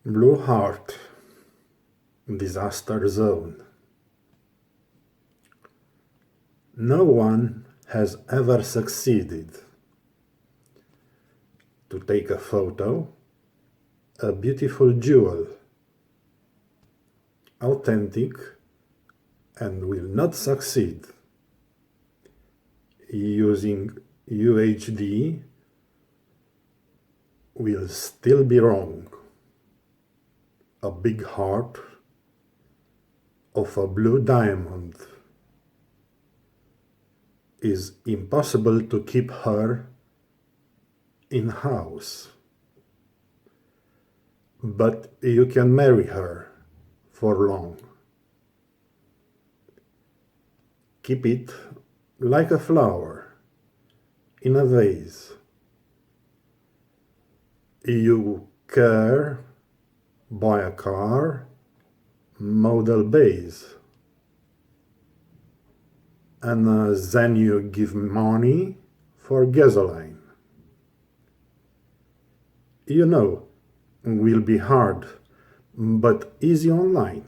Blue Heart, Disaster Zone. No one has ever succeeded to take a photo, a beautiful jewel, authentic, and will not succeed using UHD will still be wrong. A big heart of a blue diamond is impossible to keep her in house. But you can marry her for long. Keep it like a flower in a vase. You care, buy a car, model base, and then you give money for gasoline. You know, will be hard, but easy online.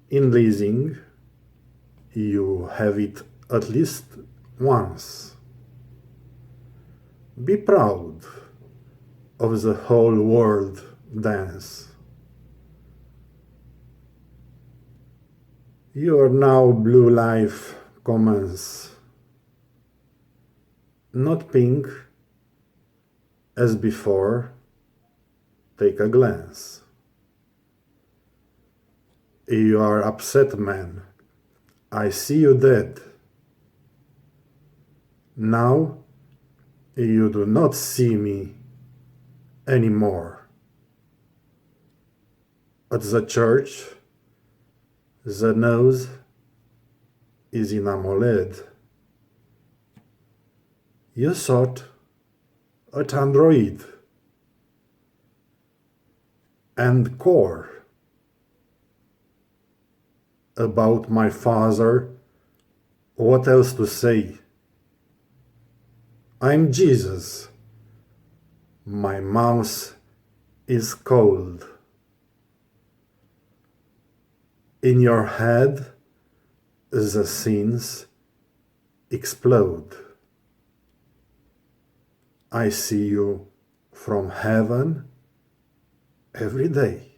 In leasing, you have it at least once. Be proud of the whole world dance. Your now blue life commence. Not pink as before, take a glance. You are upset, man. I see you dead. Now you do not see me anymore. At the church, the nose is in AMOLED. You thought at Android and Core. About my father, what else to say? I'm Jesus. My mouth is cold. In your head, the scenes explode. I see you from heaven every day.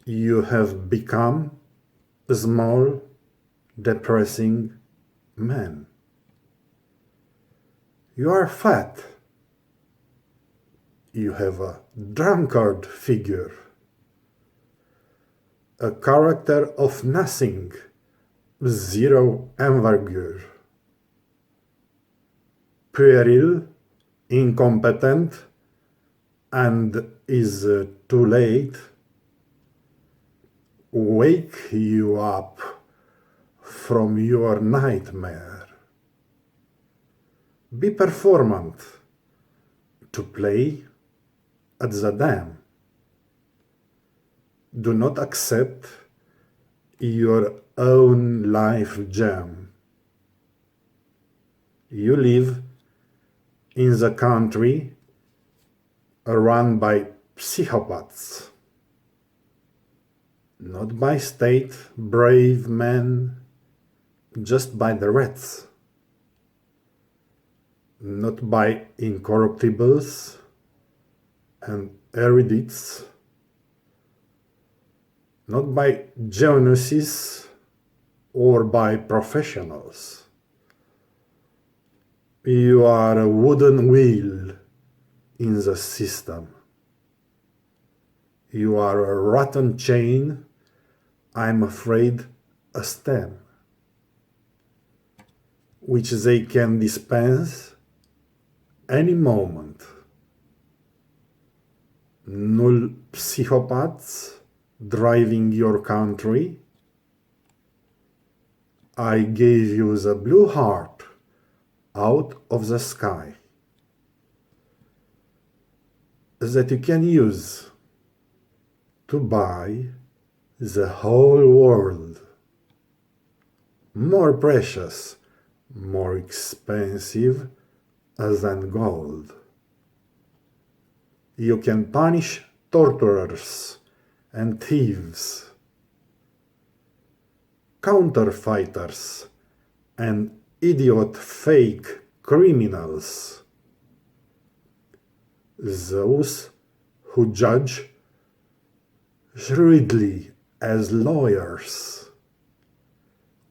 You have become a small, depressing man. You are fat. You have a drunkard figure. A character of nothing, zero envergure. Puerile, incompetent, and is too late. Wake you up from your nightmare. Be performant to play at the dam. Do not accept your own life jam. You live in the country run by psychopaths. Not by state brave men, just by the rats. Not by incorruptibles and erudites. Not by geniuses or by professionals. You are a wooden wheel in the system. You are a rotten chain, I'm afraid a stem, which they can dispense any moment. Null psychopaths driving your country. I gave you the blue heart out of the sky that you can use to buy the whole world. More precious, more expensive than gold. You can punish torturers and thieves, counterfeiters, and idiot fake criminals, those who judge shrewdly as lawyers,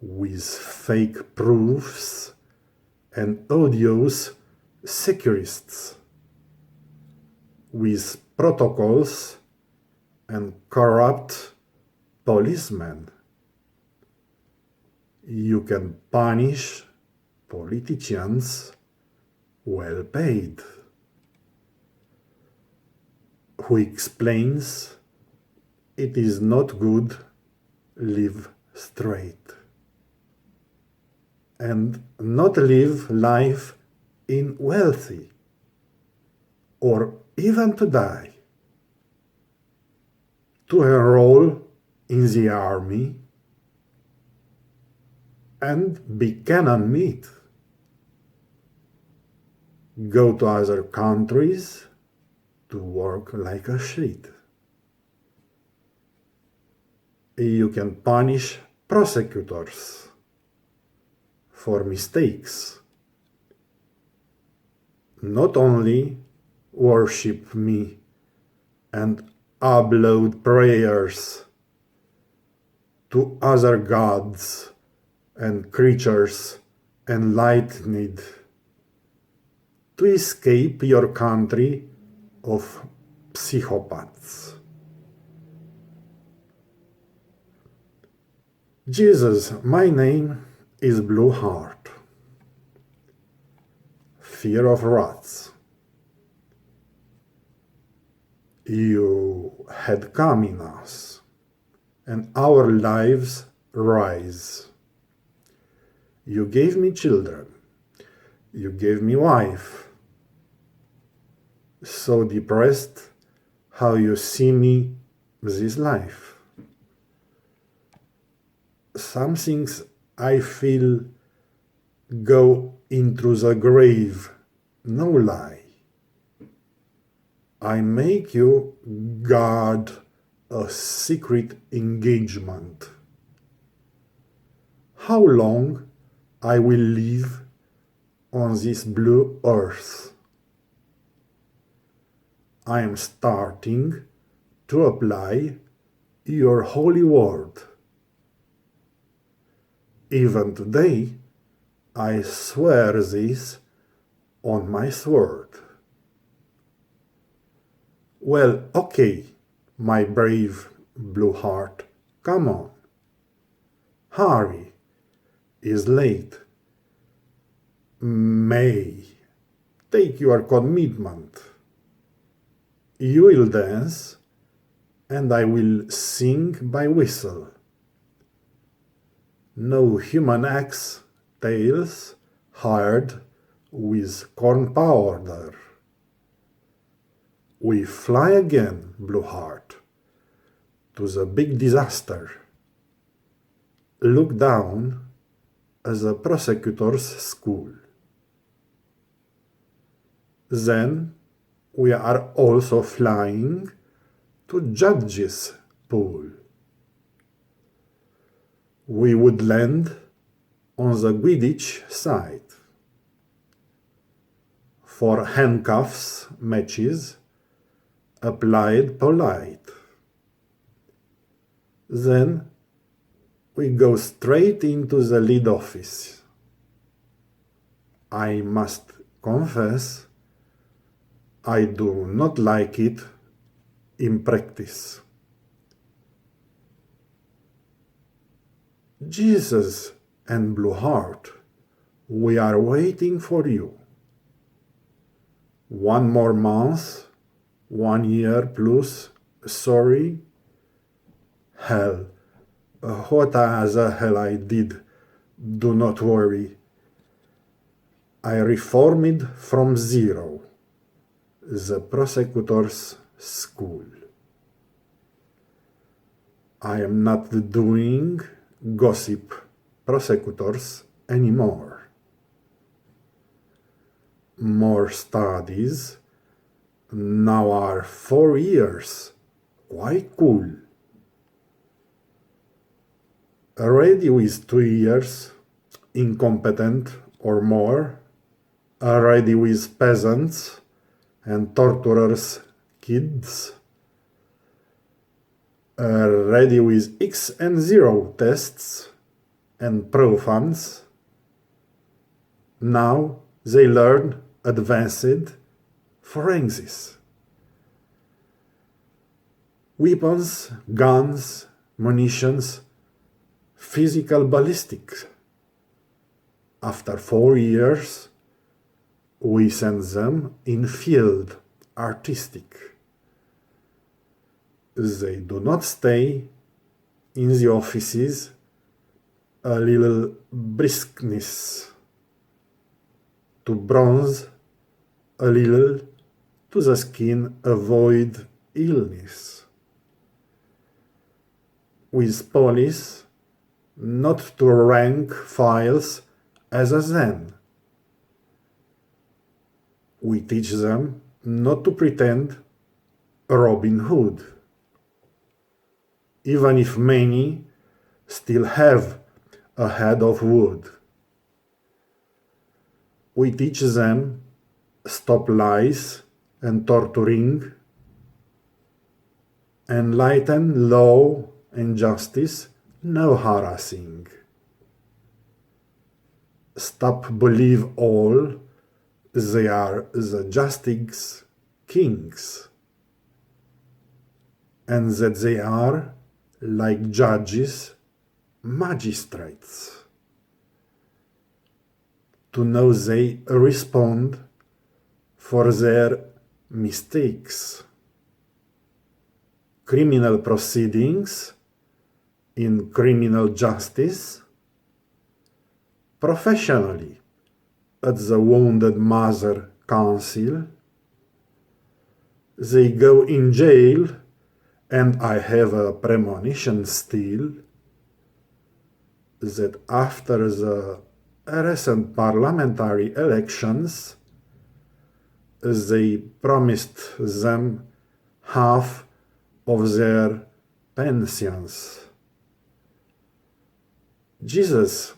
with fake proofs and odious securists, with protocols and corrupt policemen. You can punish politicians well paid, who explains it is not good live straight and not live life in wealthy or even to die, to enroll in the army and be cannon meat, go to other countries to work like a shit. You can punish prosecutors for mistakes. Not only worship me and upload prayers to other gods and creatures enlightened to escape your country of psychopaths. Jesus, my name is Blue Heart. Fear of rats. You had come in us, and our lives rise. You gave me children. You gave me wife. So depressed how you see me this life. Some things I feel go into the grave, no lie. I make you guard a secret engagement. How long I will live on this blue earth? I am starting to apply your holy word. Even today, I swear this on my sword. Well, okay, my brave Blue Heart, come on. Hurry, is late. May, take your commitment. You will dance, and I will sing by whistle. No human axe tails hired with corn powder. We fly again, Blue Heart, to the big disaster. Look down at the prosecutor's school. Then we are also flying to judge's pool. We would land on the Quidditch side. For handcuffs matches, applied polite. Then we go straight into the lead office. I must confess, I do not like it in practice. Jesus and Blue Heart, we are waiting for you. 1 more month, 1 year plus, sorry. Hell, what the hell I did, do not worry. I reformed from zero, the prosecutor's school. I am not doing gossip prosecutors anymore. More studies, now are 4 years. Quite cool. Already with 2 years, incompetent or more, already with peasants and torturers' kids, already with X and 0 tests and profans. Now they learn advanced forensics. Weapons, guns, munitions, physical ballistics. After 4 years, we send them in field artistic. They do not stay in the offices. A little briskness to bronze, a little to the skin avoid illness. With police, not to rank files as a zen. We teach them not to pretend Robin Hood, even if many still have a head of wood. We teach them stop lies and torturing, enlighten law and justice, no harassing. Stop believe all, they are the justice kings, and that they are, like judges, magistrates. To know they respond for their mistakes. Criminal proceedings in criminal justice, professionally at the Wounded Mother Council. They go in jail, and I have a premonition still that after the recent parliamentary elections, they promised them half of their pensions. Jesus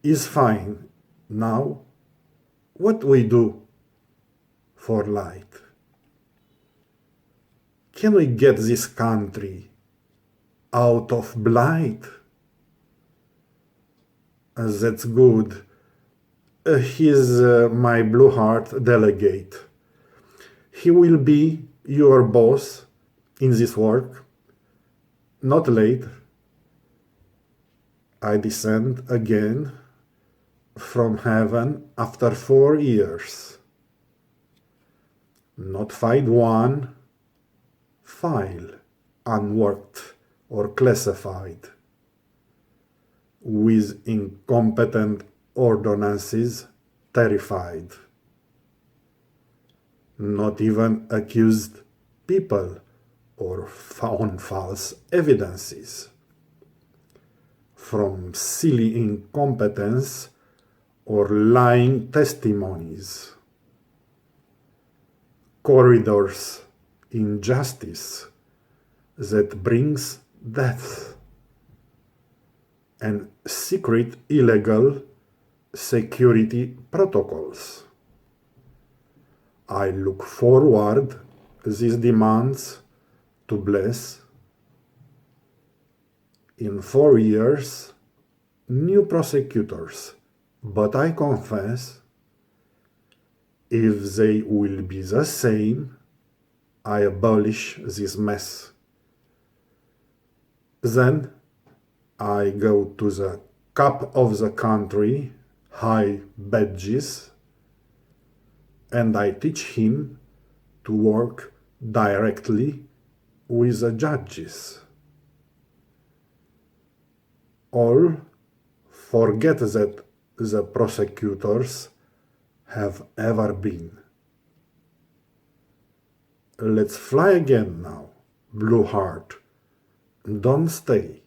is fine. Now, what we do for light? Can we get this country out of blight? That's good. He's my Blue Heart delegate. He will be your boss in this work. Not late. I descend again from heaven after 4 years. Not find one file unworked or classified, with incompetent ordinances terrified. Not even accused people or found false evidences. From silly incompetence or lying testimonies. Corridors injustice that brings death, and secret illegal security protocols. I look forward these demands to bless. In 4 years, new prosecutors, but I confess, if they will be the same, I abolish this mess. Then I go to the cap of the country, high badges, and I teach him to work directly with the judges. All forget that the prosecutors have ever been. Let's fly again now, Blue Heart. Don't stay.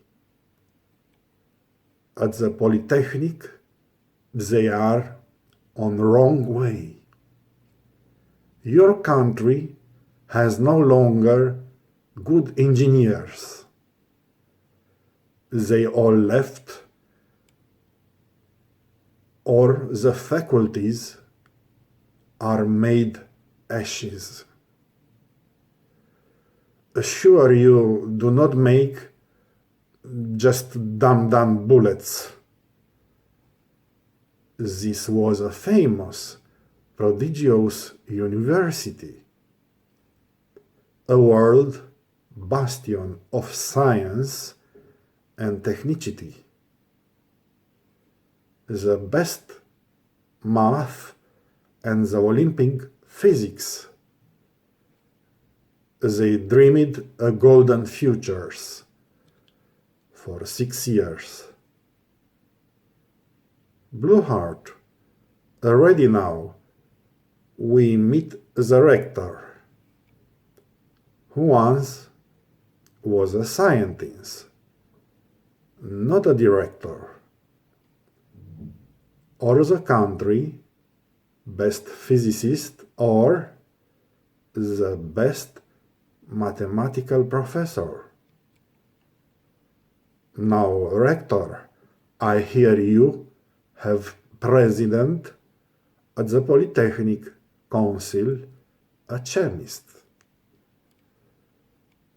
At the Polytechnic, they are on wrong way. Your country has no longer good engineers. They all left, or the faculties are made ashes. Sure, you do not make just dumb bullets. This was a famous, prodigious university, a world bastion of science and technicity. The best math and the Olympic physics. They dreamed a golden futures for 6 years. Blue Heart, already now, we meet the rector, who once was a scientist, not a director, or the country best physicist or the best mathematical professor. Now, rector, I hear you have president at the Polytechnic Council, a chemist.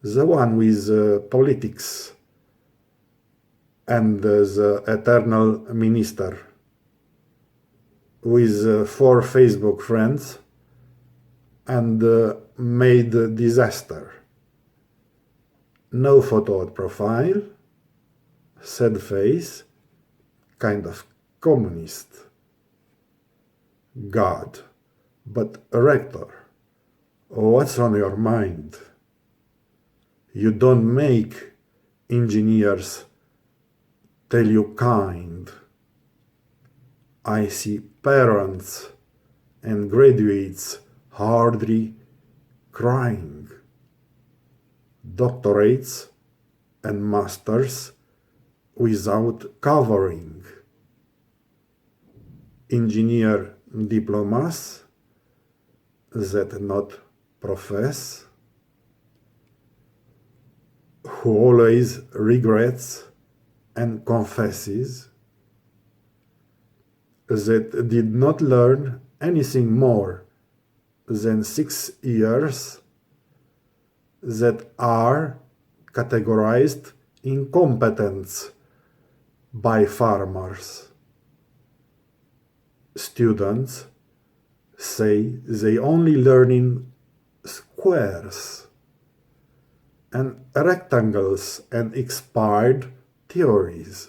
The one with politics and the eternal minister, with 4 Facebook friends and made disaster. No photo at profile, sad face, kind of communist. God, but rector, what's on your mind? You don't make engineers tell you kind. I see parents and graduates hardly crying. Doctorates and masters without covering. Engineer diplomas that not profess, who always regrets and confesses, that did not learn anything more than 6 years, that are categorized incompetent by farmers. Students say they only learn in squares and rectangles and expired theories,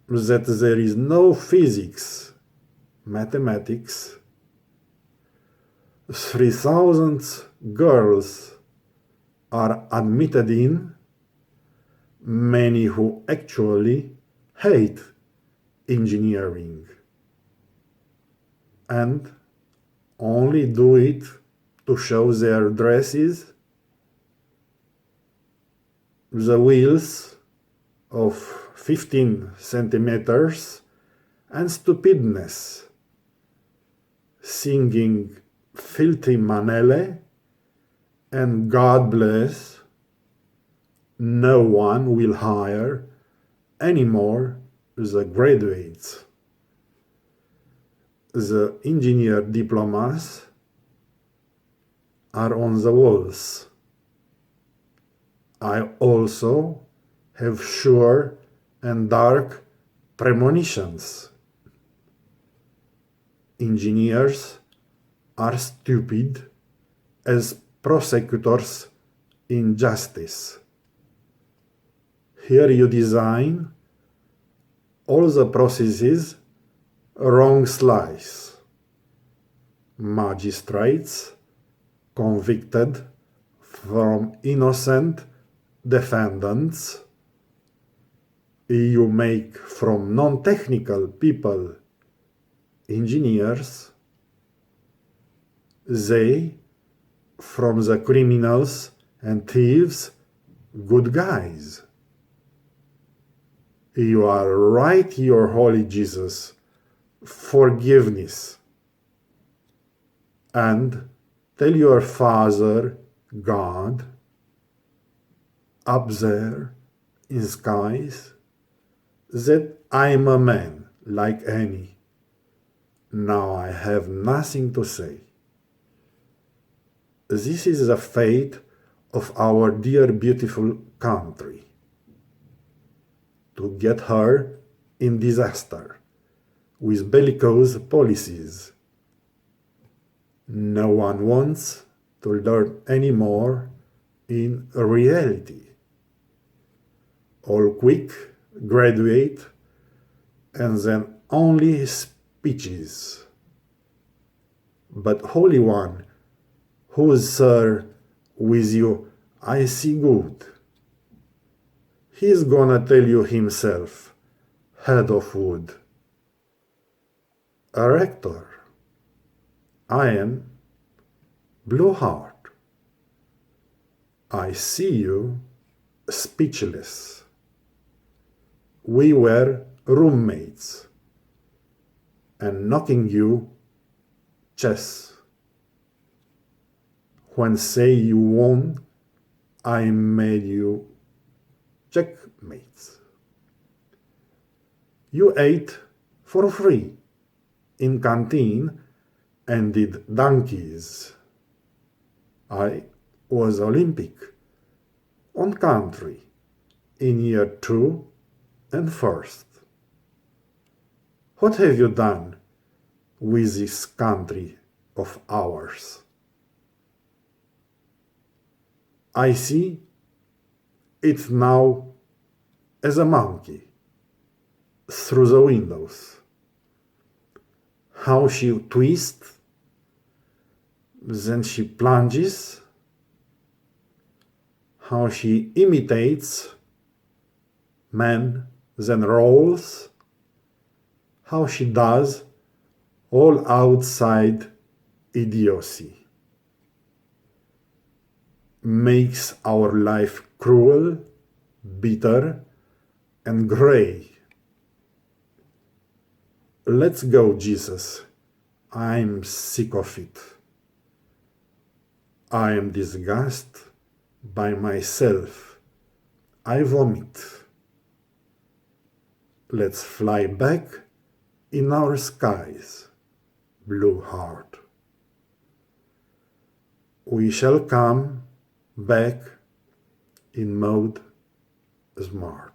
that there is no physics, mathematics. 3,000 girls are admitted in, many who actually hate engineering and only do it to show their dresses, the wheels of 15 centimeters, and stupidness, singing filthy manele and God bless, no one will hire anymore the graduates. The engineer diplomas are on the walls. I also have sure and dark premonitions. Engineers are stupid as prosecutors in justice. Here you design all the processes wrong slice. Magistrates convicted from innocent defendants. You make from non-technical people engineers. They from the criminals and thieves good guys. You are right, your holy Jesus. Forgiveness. and tell your Father, God, up there in skies, that I am a man like any. Now I have nothing to say. This is the fate of our dear beautiful country. To get her in disaster with bellicose policies. No one wants to learn any more in reality. All quick, graduate, and then only speeches. But Holy One, who's Sir with you, I see good. He's gonna tell you himself, head of wood. A rector. I am Blue Heart. I see you speechless. We were roommates, and knocking you chess. When say you won, I made you checkmates. You ate for free in canteen and did donkeys. I was Olympic on country in year 2 and first. What have you done with this country of ours? I see it now as a monkey through the windows. How she twists, then she plunges, how she imitates man, then rolls, how she does all outside idiocy. Makes our life cruel, bitter, and gray. Let's go, Jesus. I'm sick of it. I am disgusted by myself. I vomit. Let's fly back in our skies, Blue Heart. We shall come back in mode smart.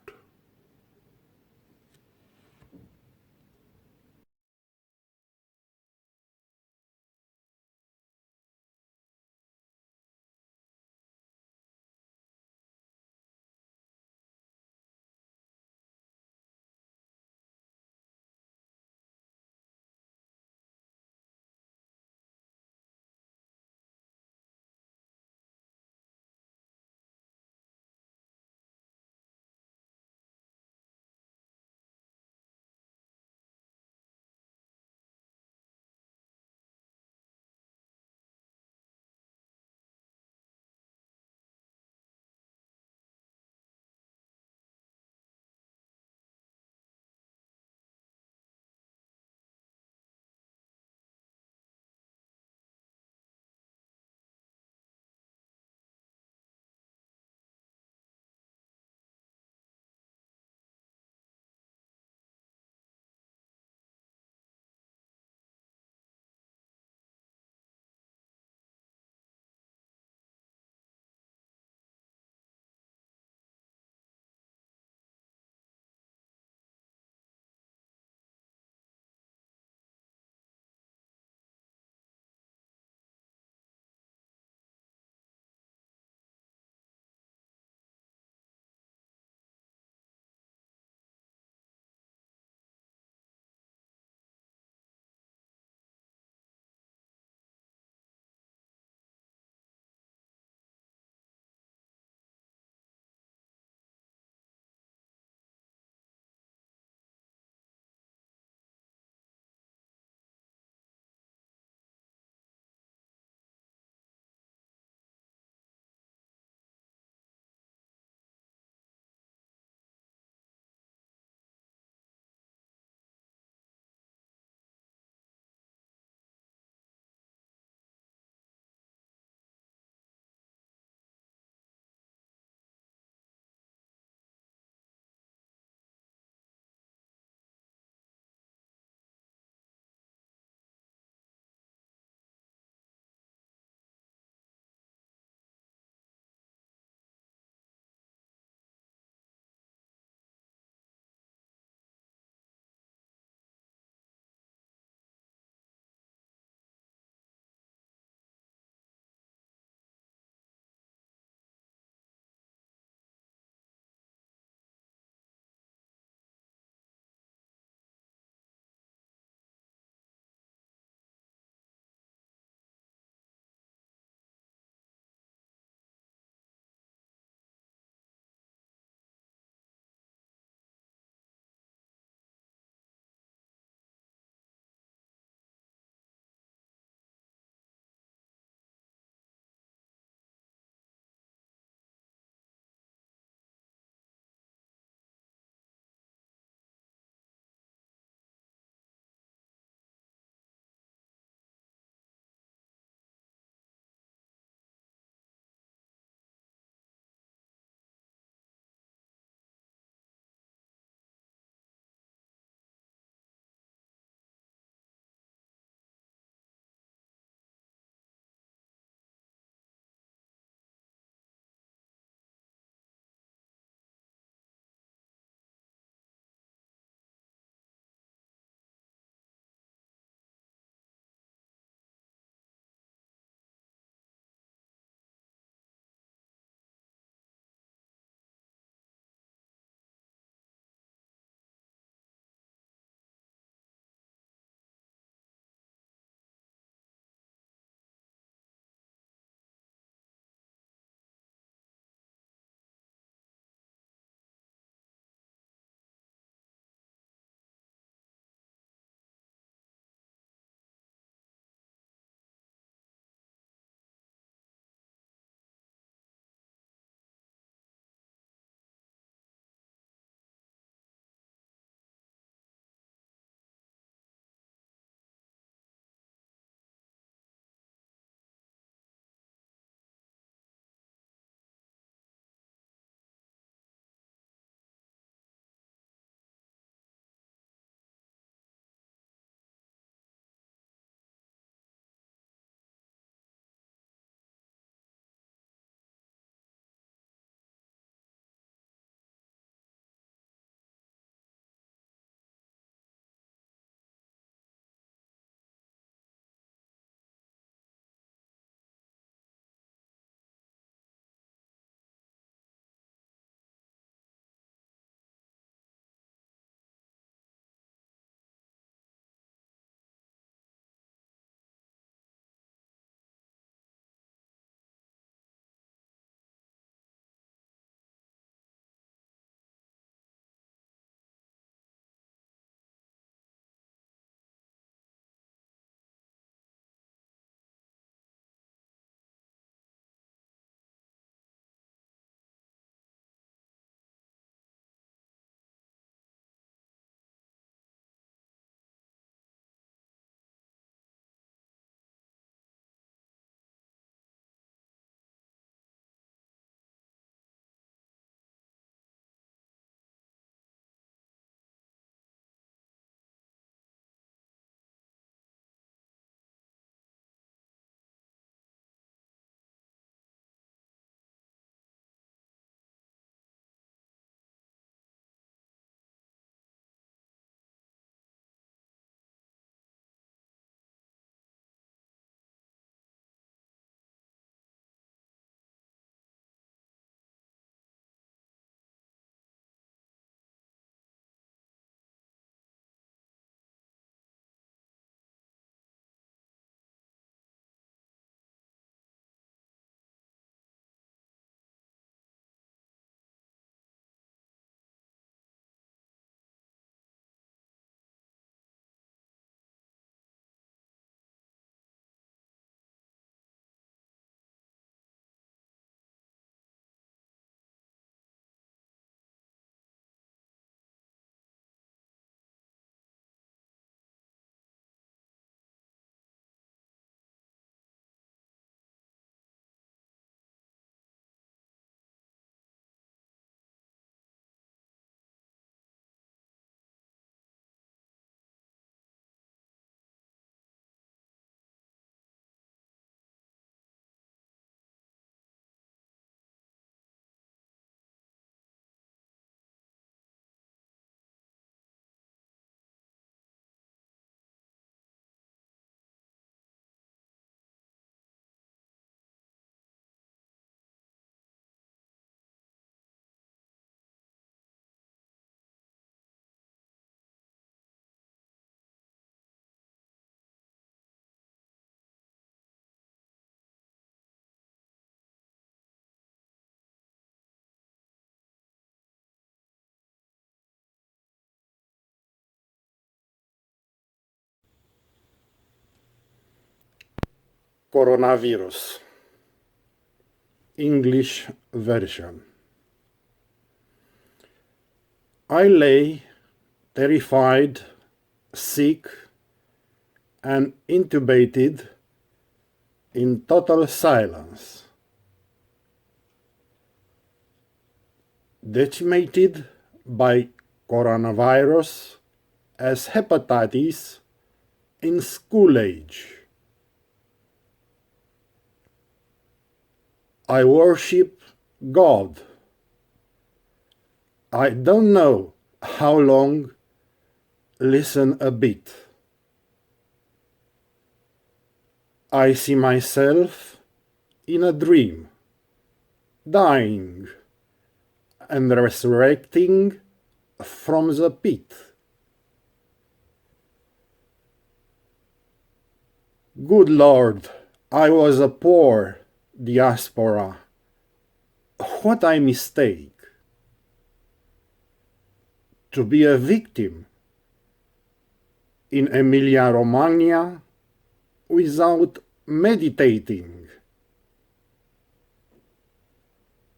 Coronavirus. English version. I lay terrified, sick, and intubated in total silence, decimated by coronavirus as hepatitis in school age. I worship God. I don't know how long. Listen a bit. I see myself in a dream, dying and resurrecting from the pit. Good Lord, I was a poor diaspora. What I mistake? To be a victim in Emilia-Romagna without meditating.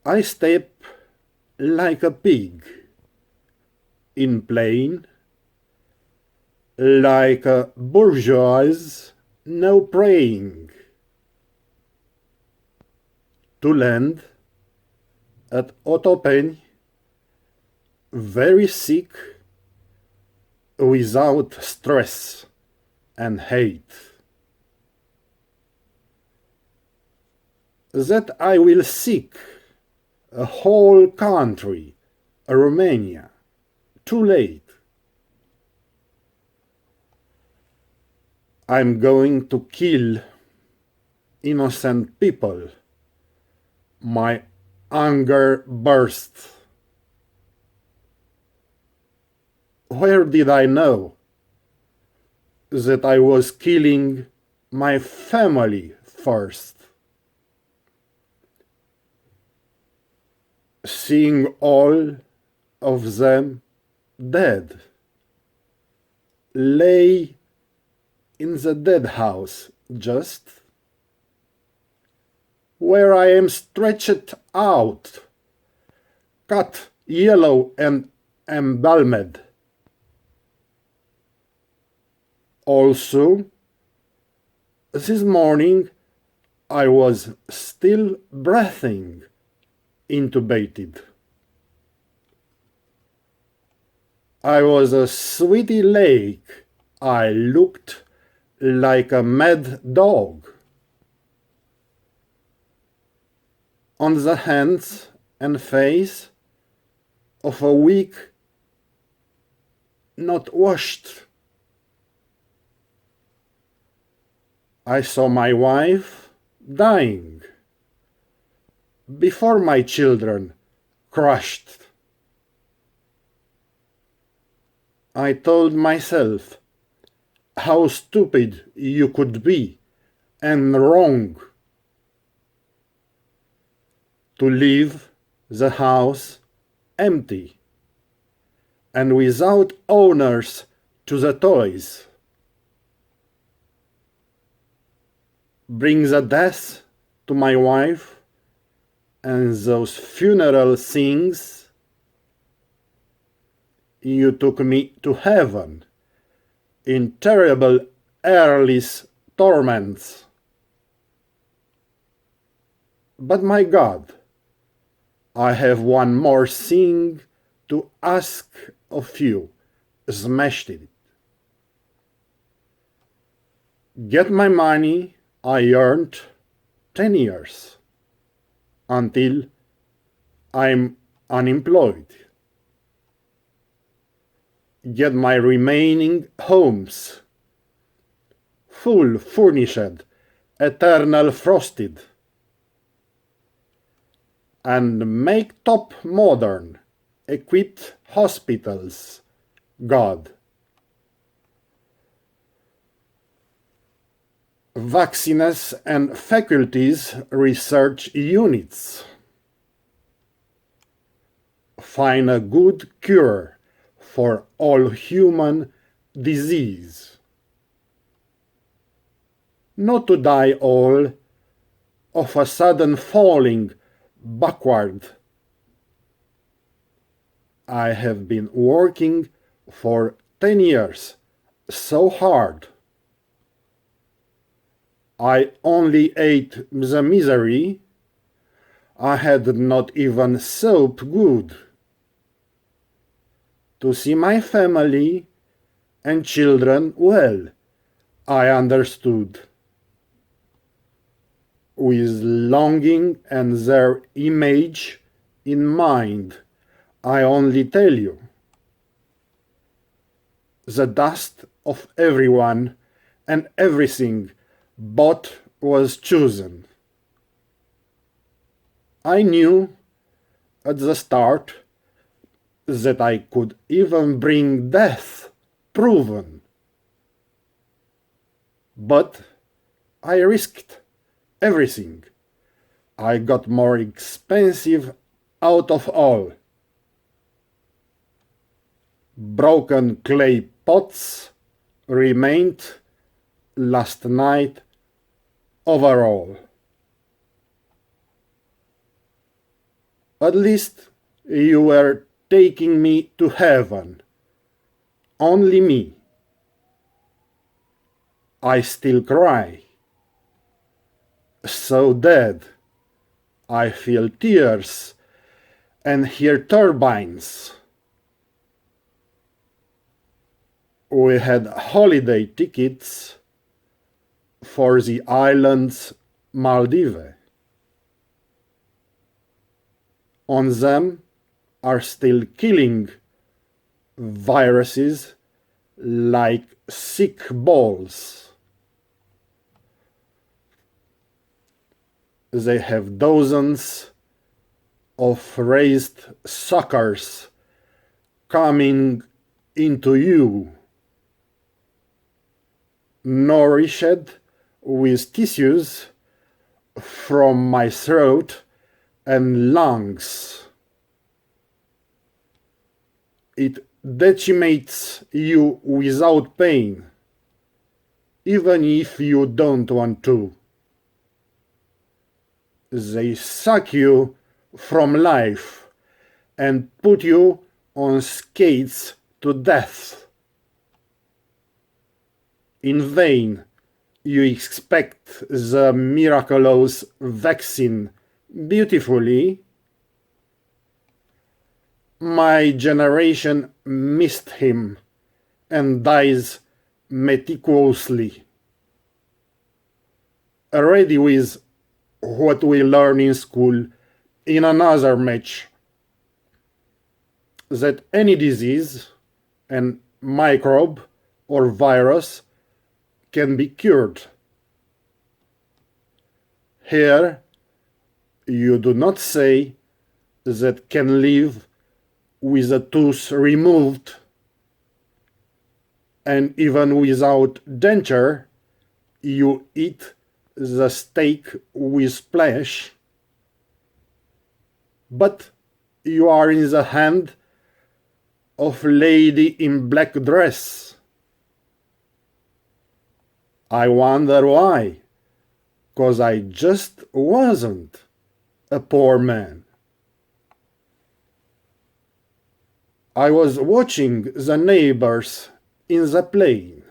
I step like a pig in plane, like a bourgeois, no praying. To land at Otopen, very sick, without stress and hate. That I will seek a whole country, Romania, too late. I'm going to kill innocent people. My anger bursts. Where did I know that I was killing my family first? Seeing all of them dead, lay in the dead house just where I am stretched out, cut yellow and embalmed. Also, this morning I was still breathing, intubated. I was a sweetie lake. I looked like a mad dog. On the hands and face of a weak, not washed. I saw my wife dying before my children crushed. I told myself how stupid you could be and wrong to leave the house empty and without owners to the toys. Bring the death to my wife and those funeral things. You took me to heaven in terrible airless torments. But my God, I have one more thing to ask of you. Smashed it. Get my money I earned 10 years until I'm unemployed. Get my remaining homes, full furnished, eternal frosted, and make top modern, equipped hospitals, God. Vaccines and faculties research units. Find a good cure for all human disease. not to die all of a sudden falling backward. I have been working for 10 years so hard. I only ate the misery. I had not even soap good. To see my family and children well, I understood. With longing and their image in mind, I only tell you. The dust of everyone and everything bought was chosen. I knew at the start that I could even bring death proven. But I risked everything. I got more expensive out of all. Broken clay pots remained last night overall. At least you were taking me to heaven. Only me. I still cry. So dead. I feel tears and hear turbines. We had holiday tickets for the islands Maldives. On them are still killing viruses like sick balls. They have dozens of raised suckers coming into you, nourished with tissues from my throat and lungs. It decimates you without pain, even if you don't want to. They suck you from life and put you on skates to death. In vain you expect the miraculous vaccine beautifully. My generation missed him and dies meticulously. Ready with what we learn in school in another match, that any disease and microbe or virus can be cured. Here you do not say that can live with a tooth removed, and even without denture you eat the steak with flesh, but you are in the hand of lady in black dress. I wonder why, 'cause I just wasn't a poor man. I was watching the neighbors in the plane.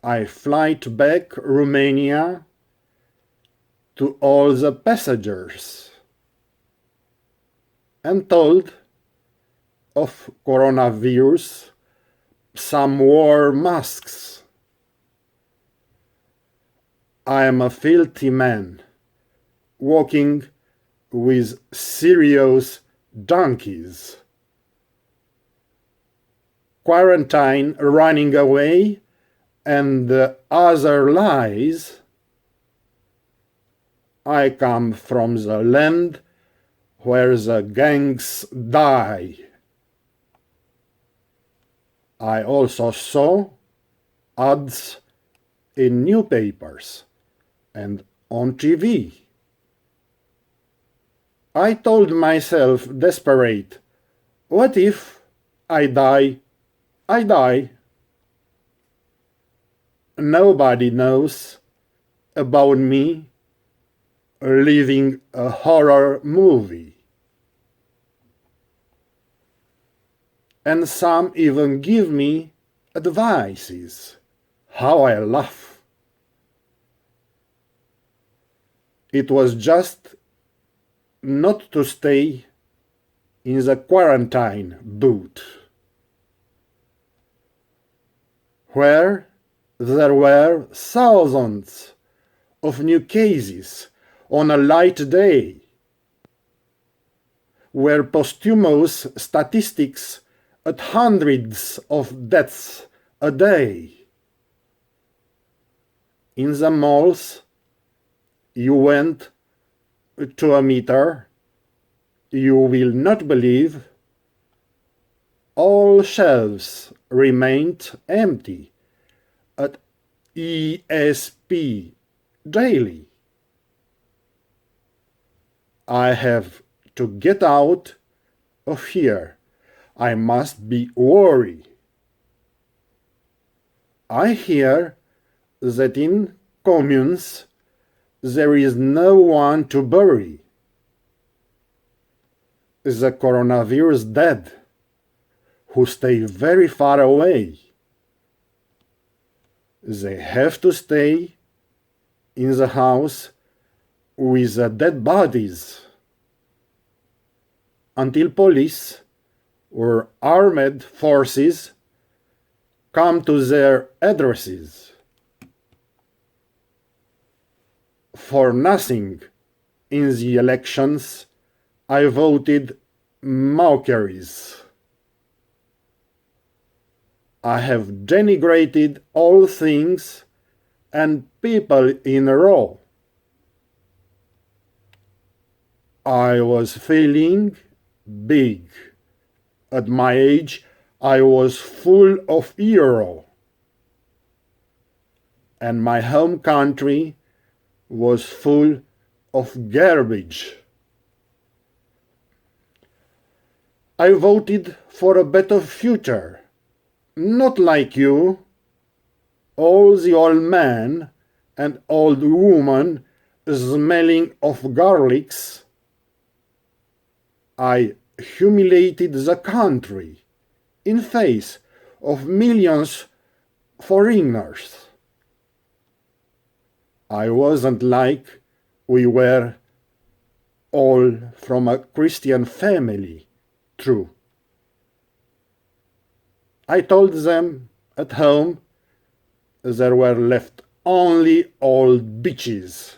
I flight back Romania to all the passengers and told of coronavirus. Some wore masks. I am a filthy man walking with serious donkeys. Quarantine running away and other lies. I come from the land where the gangs die. I also saw ads in newspapers and on TV. I told myself desperate, what if I die? I die. Nobody knows about me living a horror movie. And some even give me advices. How I laugh. It was just not to stay in the quarantine booth, where there were thousands of new cases on a light day, where posthumous statistics at hundreds of deaths a day. In the malls, you went to a meter, you will not believe, all shelves remained empty at ESP daily. I have to get out of here. I must be worried. I hear that in communes there is no one to bury the coronavirus dead, who stay very far away. They have to stay in the house with the dead bodies until police or armed forces come to their addresses. For nothing in the elections I voted mockeries. I have denigrated all things and people in a row. I was feeling big. At my age, I was full of hero. And my home country was full of garbage. I voted for a better future, not like you, all the old men and old women smelling of garlics. I humiliated the country in face of millions foreigners. I wasn't like we were all from a Christian family, true. I told them at home there were left only old bitches,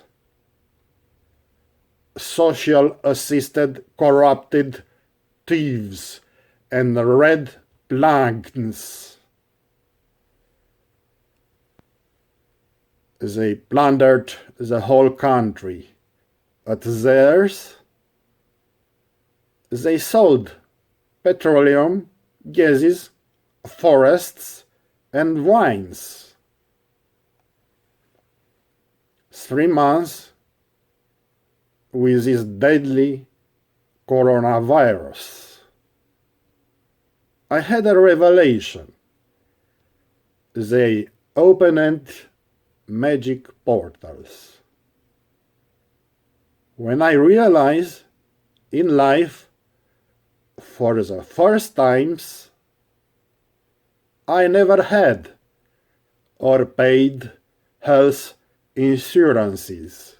social-assisted, corrupted thieves, and red planks. They plundered the whole country. At theirs, they sold petroleum, gases, forests, and wines. 3 months with this deadly coronavirus. I had a revelation. They opened magic portals. When I realized in life, for the first times, I never had or paid health insurances.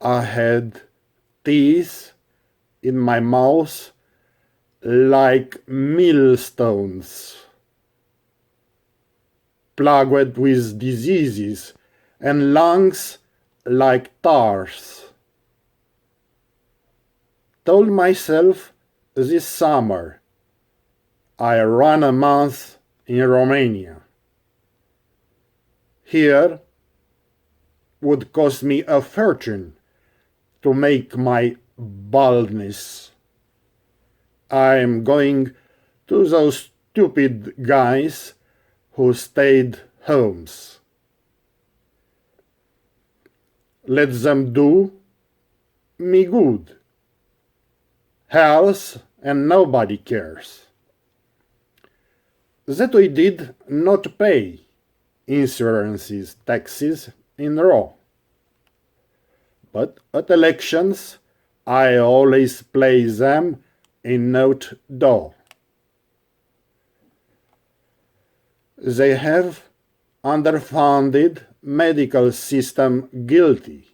I had teeth in my mouth like millstones, plagued with diseases, and lungs like tars. Told myself this summer I ran a month in Romania. Here would cost me a fortune to make my baldness. I'm going to those stupid guys who stayed homes. Let them do me good. Health and nobody cares. that we did not pay insurances taxes in raw. But at elections, I always play them in note do. They have underfunded medical system guilty.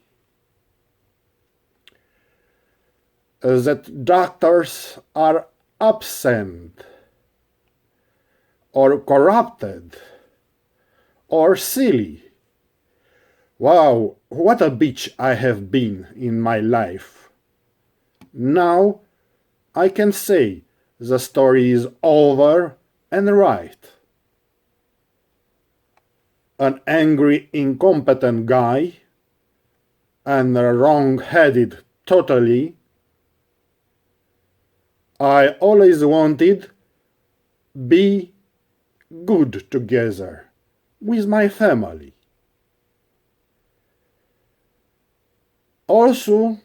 That doctors are absent or corrupted or silly. Wow, what a bitch I have been in my life. Now I can say the story is over and right. An angry, incompetent guy and wrong-headed totally. I always wanted be good together with my family. Also,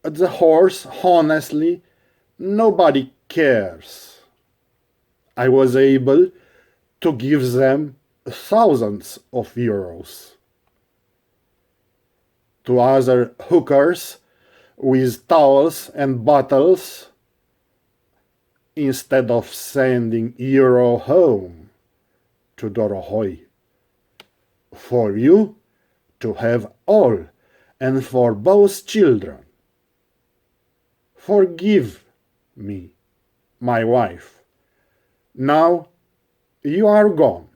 at the horse, honestly, nobody cares. I was able to give them thousands of euros. To other hookers with towels and bottles, instead of sending euro home to Dorohoi. For you to have all, and for both children. Forgive me, my wife. Now you are gone.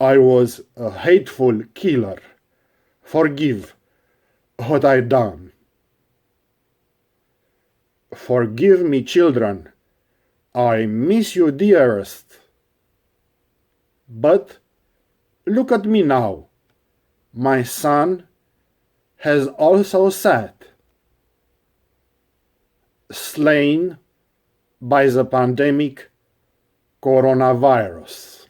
I was a hateful killer. Forgive what I done. Forgive me, children. I miss you dearest. But look at me now. My son has also sat, slain by the pandemic coronavirus.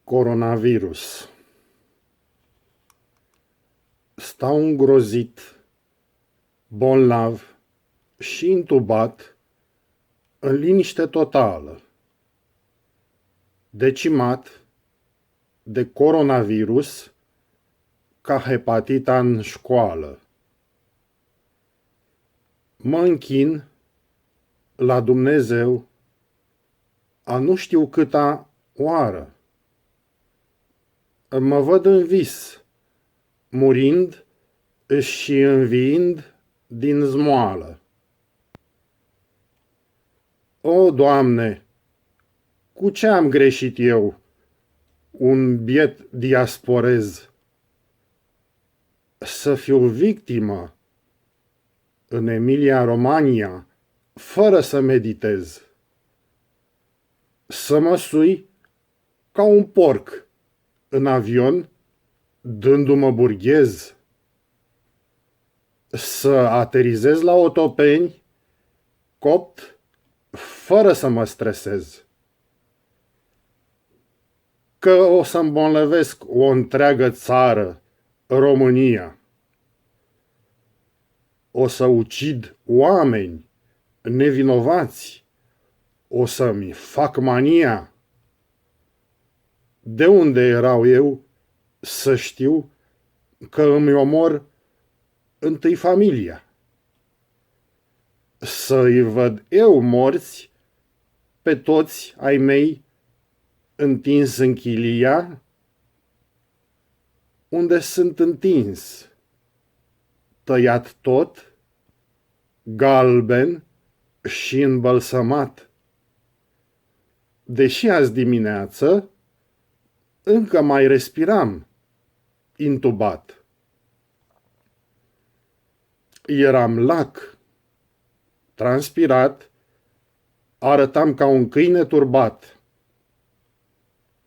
Coronavirus. Stau îngrozit, bolnav și intubat în liniște totală, decimat de coronavirus ca hepatita în școală. Mă închin la Dumnezeu a nu știu câta oară. Mă văd în vis, murind și înviind din zmoală. O, Doamne, cu ce am greșit eu, un biet diasporez, să fiu victimă în Emilia-Romagna, fără să meditez, să mă sui ca un porc în avion, dându-mă burghez, să aterizez la Otopeni, copt, fără să mă stresez, că o să îmbolnăvesc o întreagă țară, România. O să ucid oameni nevinovați, o să-mi fac mania. De unde erau eu să știu că îmi omor întâi familia? Să-i văd eu morți pe toți ai mei întins în chilia unde sunt întins, tăiat tot, galben și îmbălsămat. Deși azi dimineață încă mai respiram, intubat. Eram lac, transpirat, arătam ca un câine turbat.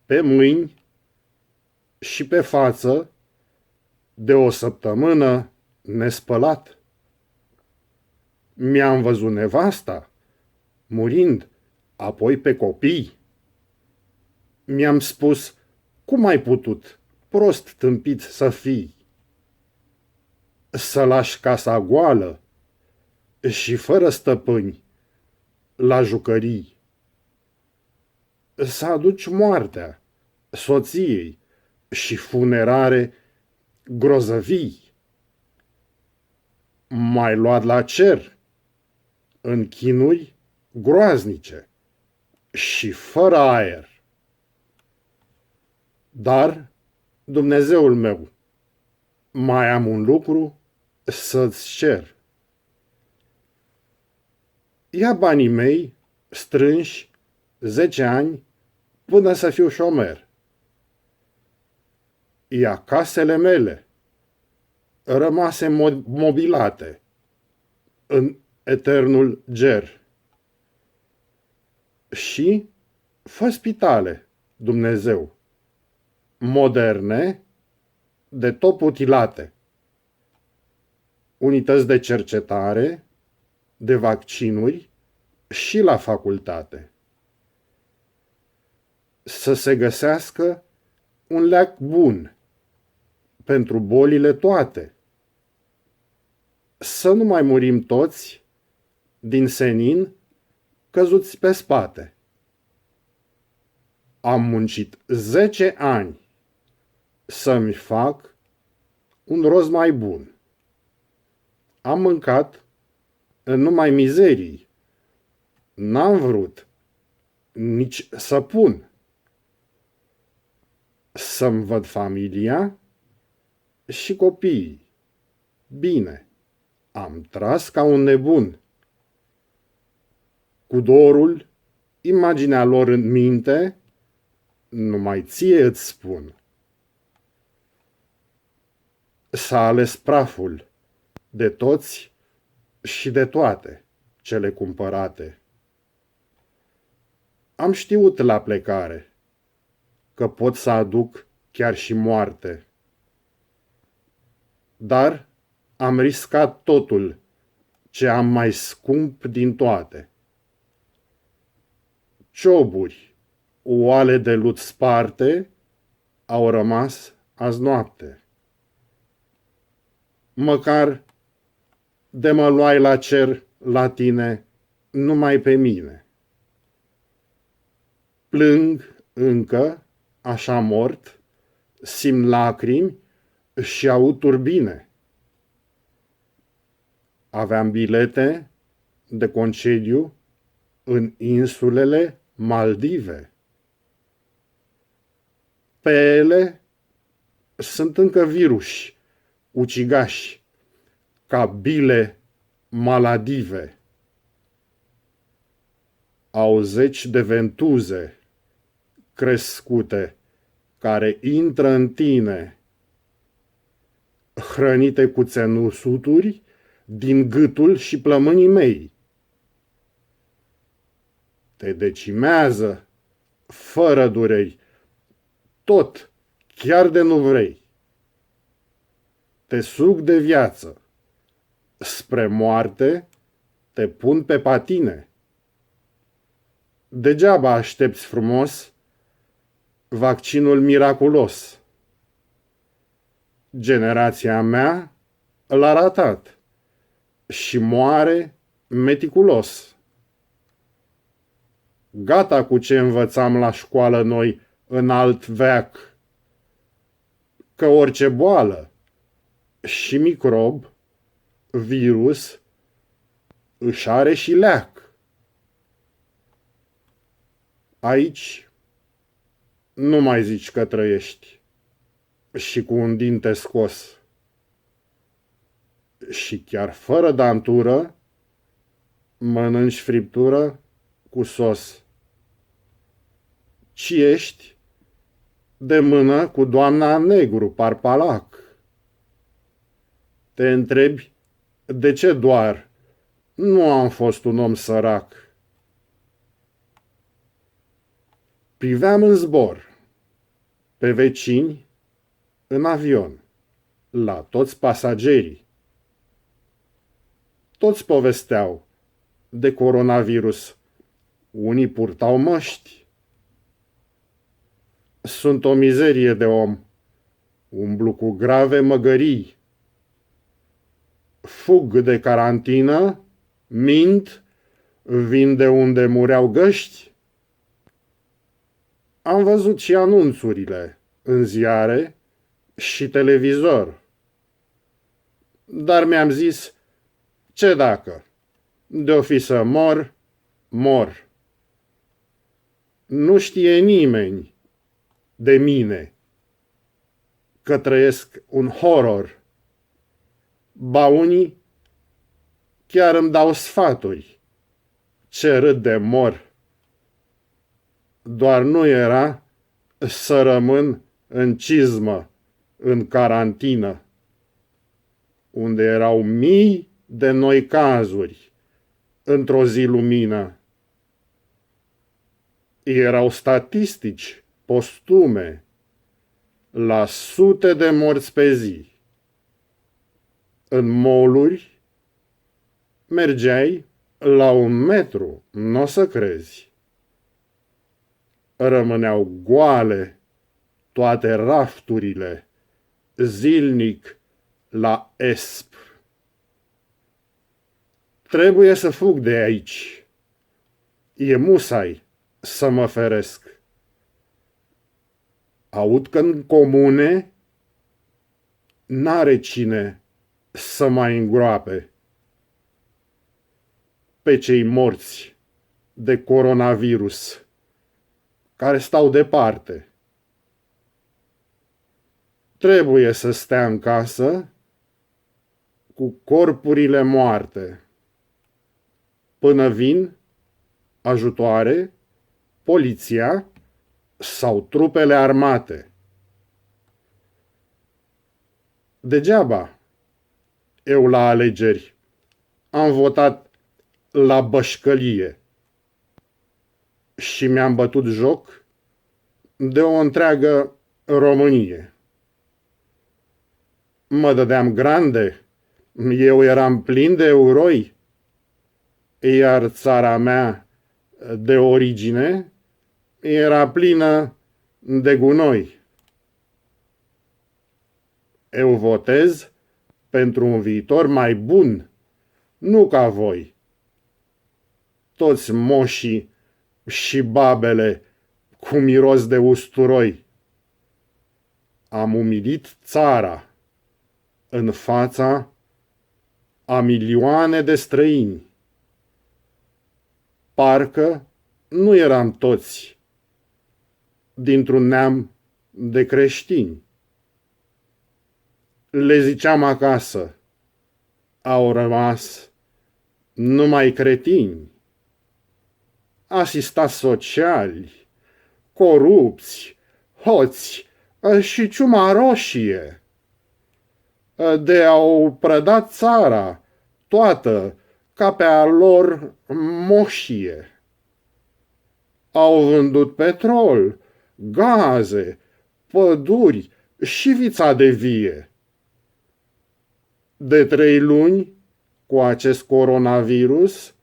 Pe mâini și pe față, de o săptămână nespălat. Mi-am văzut nevasta, murind, apoi pe copii. Mi-am spus, cum ai putut, prost tâmpit să fii? Să lași casa goală și fără stăpâni la jucării. Să aduci moartea soției și funerare grozăvii. M-ai luat la cer în chinuri groaznice și fără aer. Dar, Dumnezeul meu, mai am un lucru să-ți cer. Ia banii mei strânși 10 ani până să fiu șomer. Ia casele mele rămase mobilate în eternul ger. Și fă spitale, Dumnezeu, moderne, de top utilate, unități de cercetare, de vaccinuri și la facultate. Să se găsească un leac bun pentru bolile toate. Să nu mai murim toți din senin căzuți pe spate. Am muncit 10 ani să-mi fac un rost mai bun. Am mâncat în numai mizerii. N-am vrut nici să pun. Să-mi văd familia și copiii. Bine, am tras ca un nebun. Cu dorul, imaginea lor în minte, numai ție îți spun. S-a ales praful de toți și de toate cele cumpărate. Am știut la plecare că pot să aduc chiar și moarte. Dar am riscat totul ce am mai scump din toate. Cioburi, oale de lut sparte au rămas azi noapte. Măcar de mă luai la cer la tine, numai pe mine. Plâng încă, așa mort, simt lacrimi și aud turbine. Aveam bilete de concediu în insulele Maldive. Pe ele sunt încă viruși, ucigași, ca bile maladive. Au zeci de ventuze crescute care intră în tine, hrănite cu țenusuturi din gâtul și plămânii mei. Te decimează fără dureri, tot, chiar de nu vrei. Te sug de viață, spre moarte te pun pe patine. Degeaba aștepți frumos vaccinul miraculos. Generația mea l-a ratat și moare meticulos. Gata cu ce învățam la școală noi în alt veac, că orice boală și microb, virus, își are și leac. Aici nu mai zici că trăiești și cu un dinte scos. Și chiar fără dantură mănânci friptură cu sos. Ci ești de mână cu doamna negru parpalac. Te întrebi de ce doar nu am fost un om sărac. Priveam în zbor, pe vecini, în avion, la toți pasagerii. Toți povesteau de coronavirus. Unii purtau măști. Sunt o mizerie de om. Umblu cu grave măgării. Fug de carantină, mint, vin de unde mureau găști. Am văzut și anunțurile în ziare și televizor. Dar mi-am zis, ce dacă? De-o fi să mor, mor. Nu știe nimeni de mine că trăiesc un horror. Ba unii chiar îmi dau sfaturi ce râd de mor. Doar nu era să rămân în cizmă, în carantină, unde erau mii de noi cazuri într-o zi lumină. Erau statistici postume la sute de morți pe zi. În mall-uri mergeai la 1 metru, n-o să crezi. Rămâneau goale toate rafturile, zilnic la ESP. Trebuie să fug de aici. E musai să mă feresc. Aud că în comune n-are cine să mai îngroape pe cei morți de coronavirus care stau departe. Trebuie să stea în casă cu corpurile moarte până vin ajutoare, poliția sau trupele armate. Degeaba eu la alegeri am votat la bășcălie și mi-am bătut joc de o întreagă Românie. Mă dădeam grande, eu eram plin de euroi, iar țara mea de origine era plină de gunoi. Eu votez pentru un viitor mai bun, nu ca voi. Toți moșii și babele cu miros de usturoi. Am umilit țara în fața a milioane de străini. Parcă nu eram toți dintr-un neam de creștini. Le ziceam acasă, au rămas numai cretini, asistați sociali, corupți, hoți și ciuma roșie. De-au prădat țara toată ca pe a lor moșie. Au vândut petrol, gaze, păduri și vița de vie. De 3 luni, cu acest coronavirus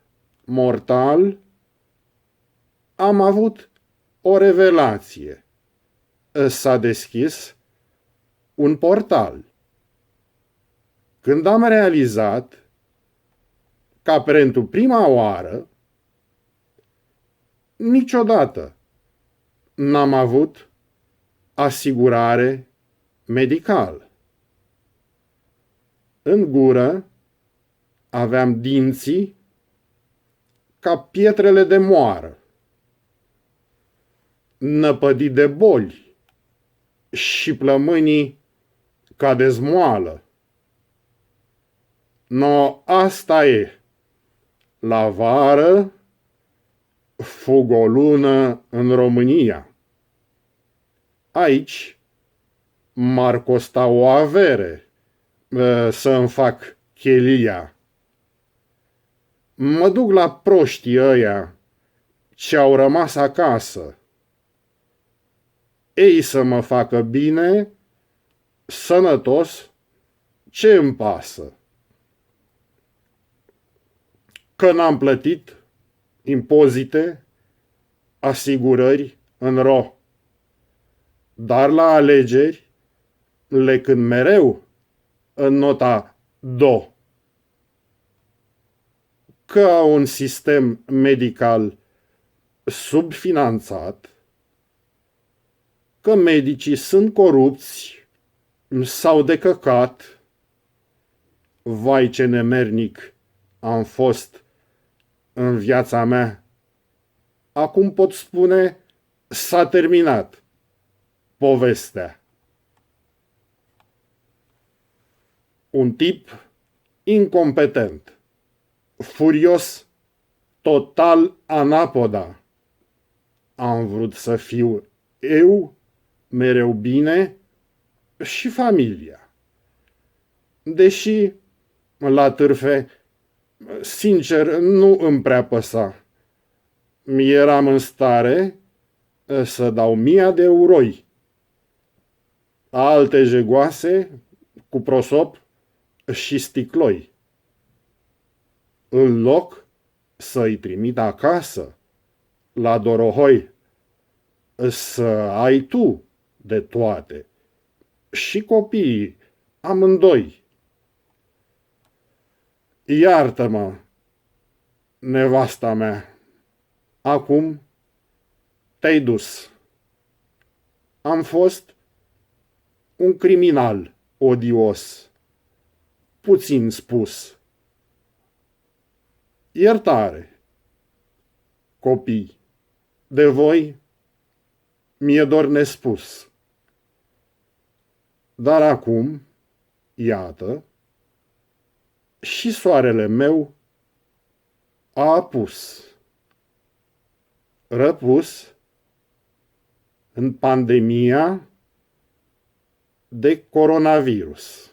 mortal, am avut o revelație. S-a deschis un portal. Când am realizat ca pentru prima oară, niciodată n-am avut asigurare medicală. În gură aveam dinții ca pietrele de moară, năpădit de boli și plămânii ca de zmoală. No, asta e. La vară fug o lună în România. Aici m-ar costa o avere să-mi fac chelia. Mă duc la proștii ăia ce au rămas acasă. Ei să mă facă bine, sănătos, ce îmi pasă? Că n-am plătit impozite, asigurări în ro. Dar la alegeri le cânt mereu în nota do. Că au un sistem medical subfinanțat, că medicii sunt corupți sau de căcat. Vai, ce nemernic am fost în viața mea. Acum pot spune, s-a terminat povestea. Un tip incompetent, furios, total anapoda. Am vrut să fiu eu, mereu bine, și familia. Deși, la târfe, sincer, nu îmi prea păsa. Eram în stare să dau 1000 de euroi. Alte jegoase cu prosop și sticloi. În loc să-i trimit acasă, la Dorohoi, să ai tu de toate. Și copiii, amândoi. Iartă-mă, nevasta mea, acum te-ai dus. Am fost un criminal odios, puțin spus. Iertare, copii, de voi mi-e dor nespus. Dar acum, iată, și soarele meu a apus, răpus în pandemia de coronavirus.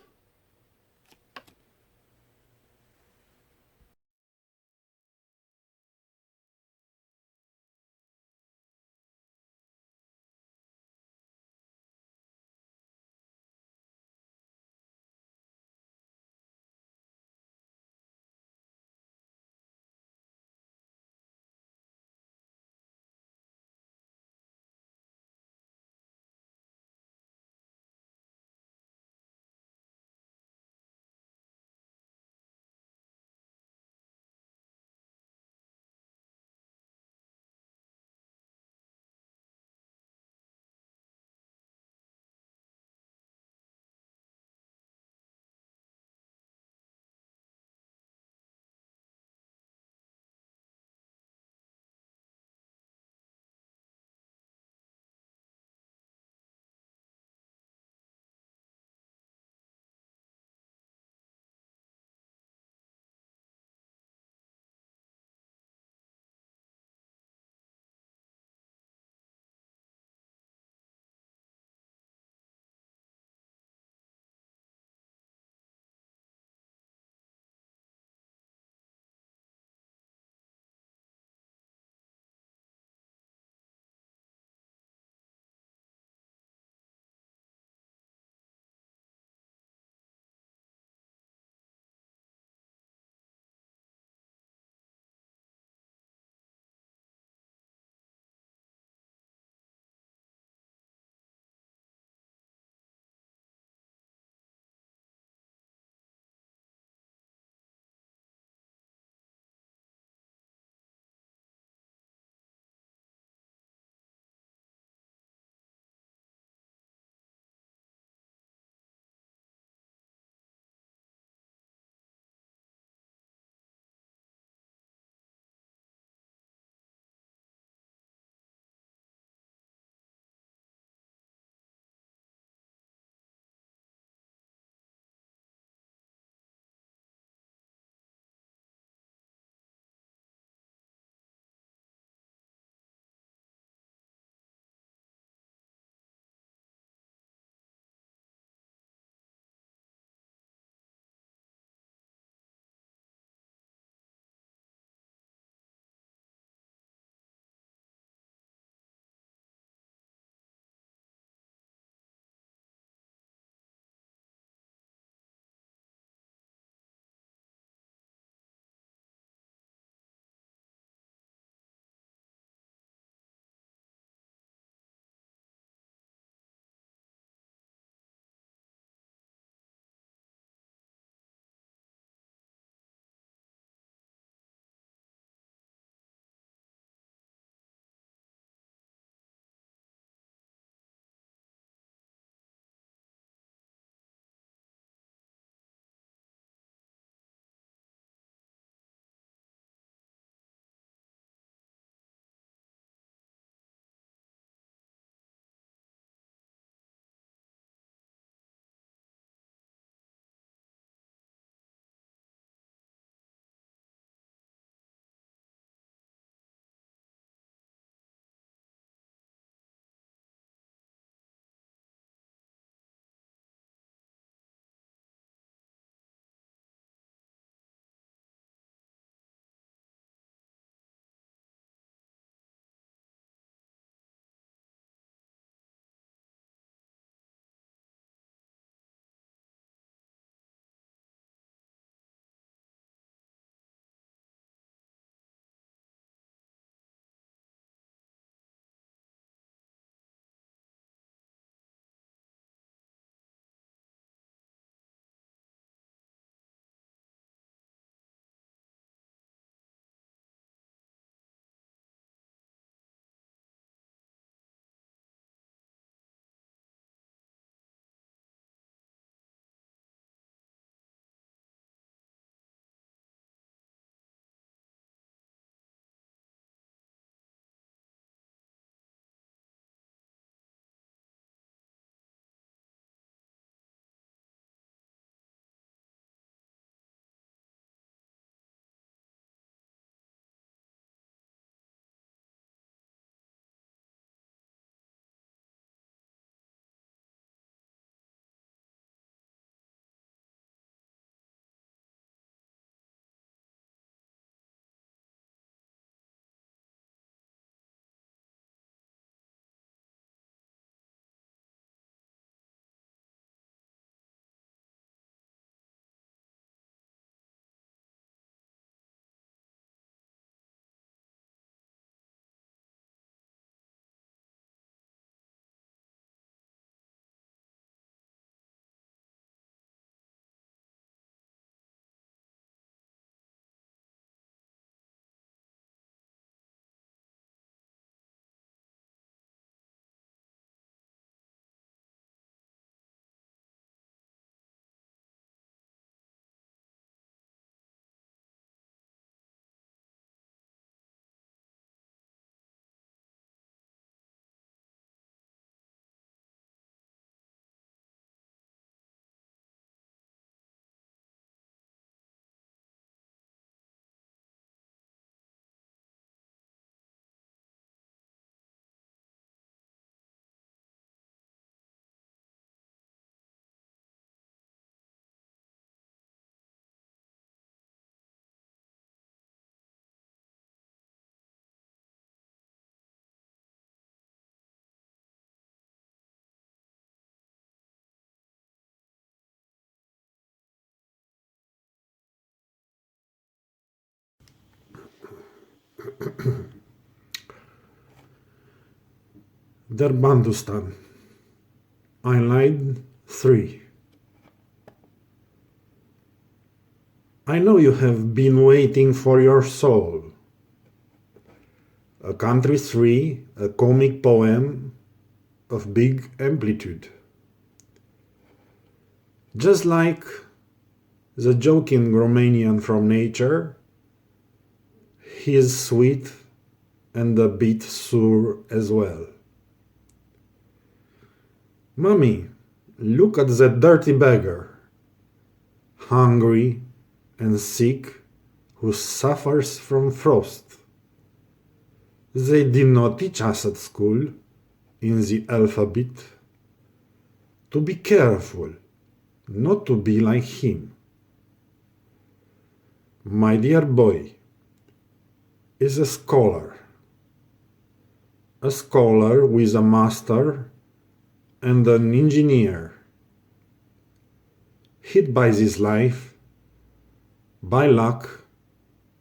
Der Bandustan. Line 3. I know you have been waiting for your soul. A Country 3, a comic poem of big amplitude. Just like the joking Romanian from nature, he is sweet and a bit sour as well. Mummy, look at that dirty beggar, hungry and sick, who suffers from frost. They did not teach us at school, in the alphabet, to be careful, not to be like him. My dear boy is a scholar with a master and an engineer, hit by this life, by luck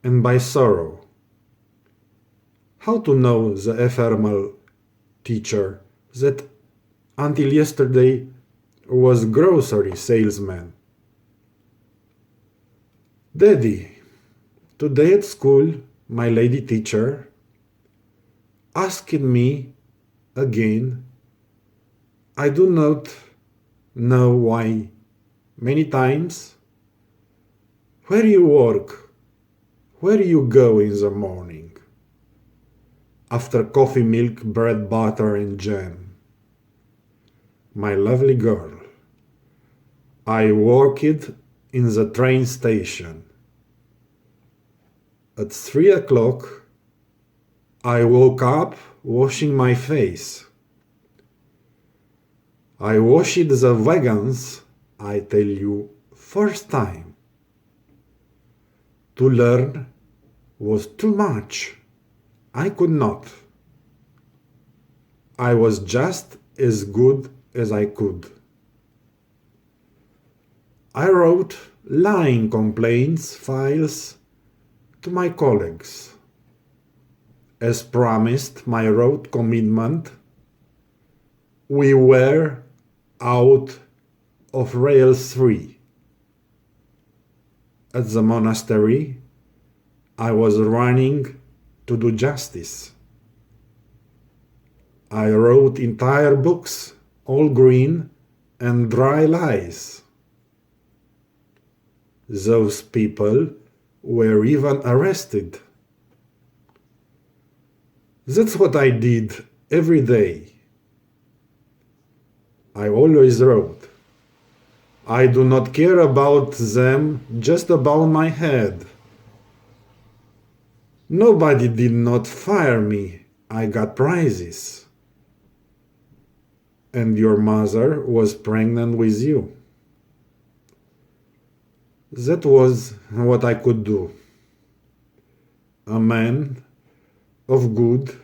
and by sorrow. How to know the ephemeral teacher that until yesterday was grocery salesman? Daddy, today at school my lady teacher asked me again, I do not know why, many times, where you work, where you go in the morning, after coffee, milk, bread, butter and jam. My lovely girl, I worked in the train station. At 3 o'clock, I woke up washing my face. I washed the wagons, I tell you, first time. To learn was too much. I could not. I was just as good as I could. I wrote lying complaints files to my colleagues. As promised, my road commitment, we were out of rail 3. At the monastery, I was running to do justice. I wrote entire books, all green and dry lies. Those people were even arrested. That's what I did every day. I always wrote. I do not care about them, just about my head. Nobody did not fire me. I got prizes. And your mother was pregnant with you. That was what I could do. A man of good,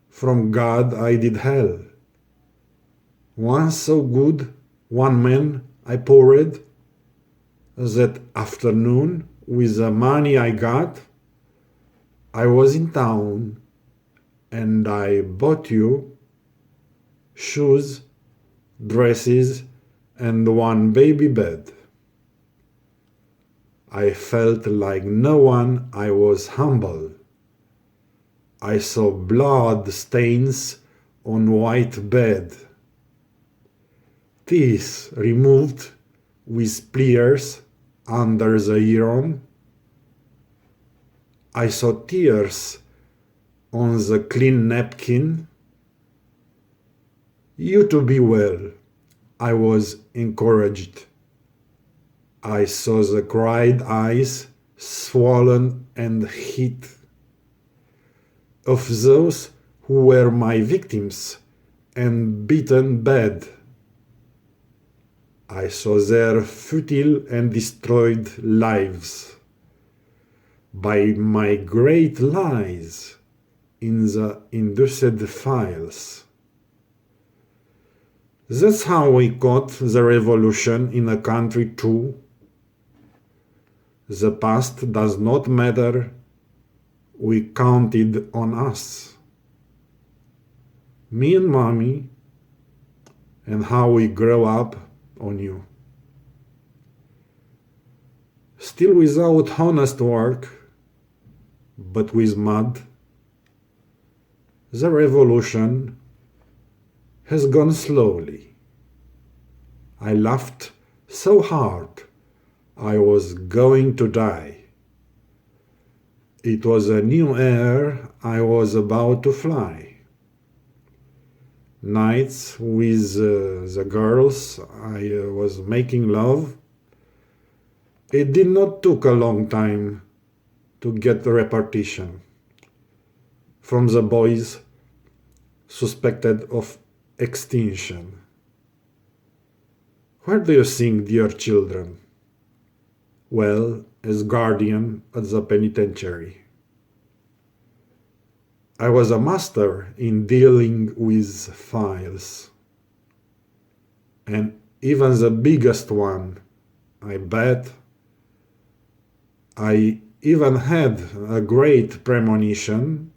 from God I did hell. One so good, one man I poured, that afternoon with the money I got, I was in town and I bought you shoes, dresses and one baby bed. I felt like no one, I was humble. I saw blood stains on white bed. Teeth removed with pliers under the iron. I saw tears on the clean napkin. You to be well, I was encouraged. I saw the cried eyes, swollen and hit, of those who were my victims and beaten bad. I saw their futile and destroyed lives by my great lies in the induced files. That's how we got the revolution in a country too. The past does not matter. We counted on us. me and mommy, and how we grow up on you. Still without honest work, but with mud, the revolution has gone slowly. I laughed so hard I was going to die. It was a new air I was about to fly. Nights with the girls I was making love. It did not take a long time to get the repartition from the boys suspected of extinction. Where do you think, dear children? Well, as guardian at the penitentiary. I was a master in dealing with files. And even the biggest one, I bet. I even had a great premonition.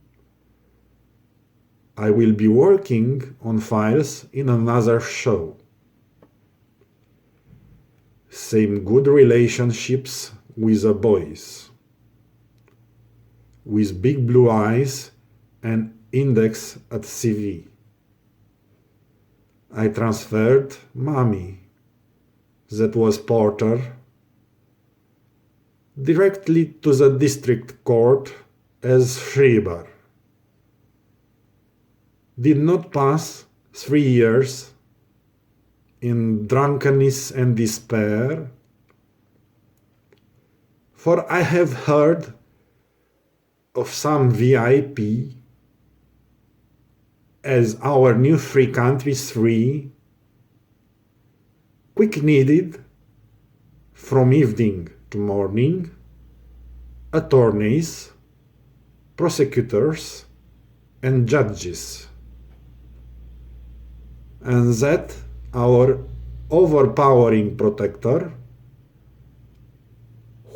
I will be working on files in another show. Same good relationships with the boys. With big blue eyes and index at CV. I transferred mommy, that was porter, directly to the district court as Schreiber. Did not pass 3 years in drunkenness and despair, for I have heard of some VIP as our new free country 3, quick needed from evening to morning, attorneys, prosecutors, and judges. And that our overpowering protector,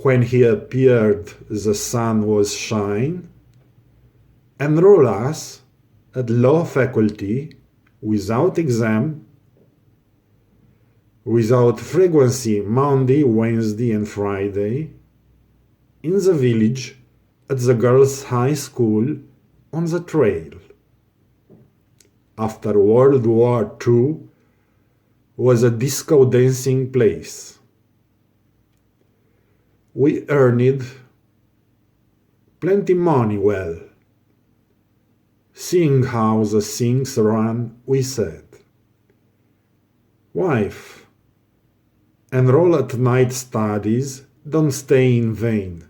when he appeared the sun was shine, enroll us at law faculty without exam, without frequency Monday, Wednesday and Friday, in the village at the girls' high school on the trail. After World War II was a disco dancing place. We earned plenty money well. Seeing how the things run, we said, wife, enroll at night studies, don't stay in vain.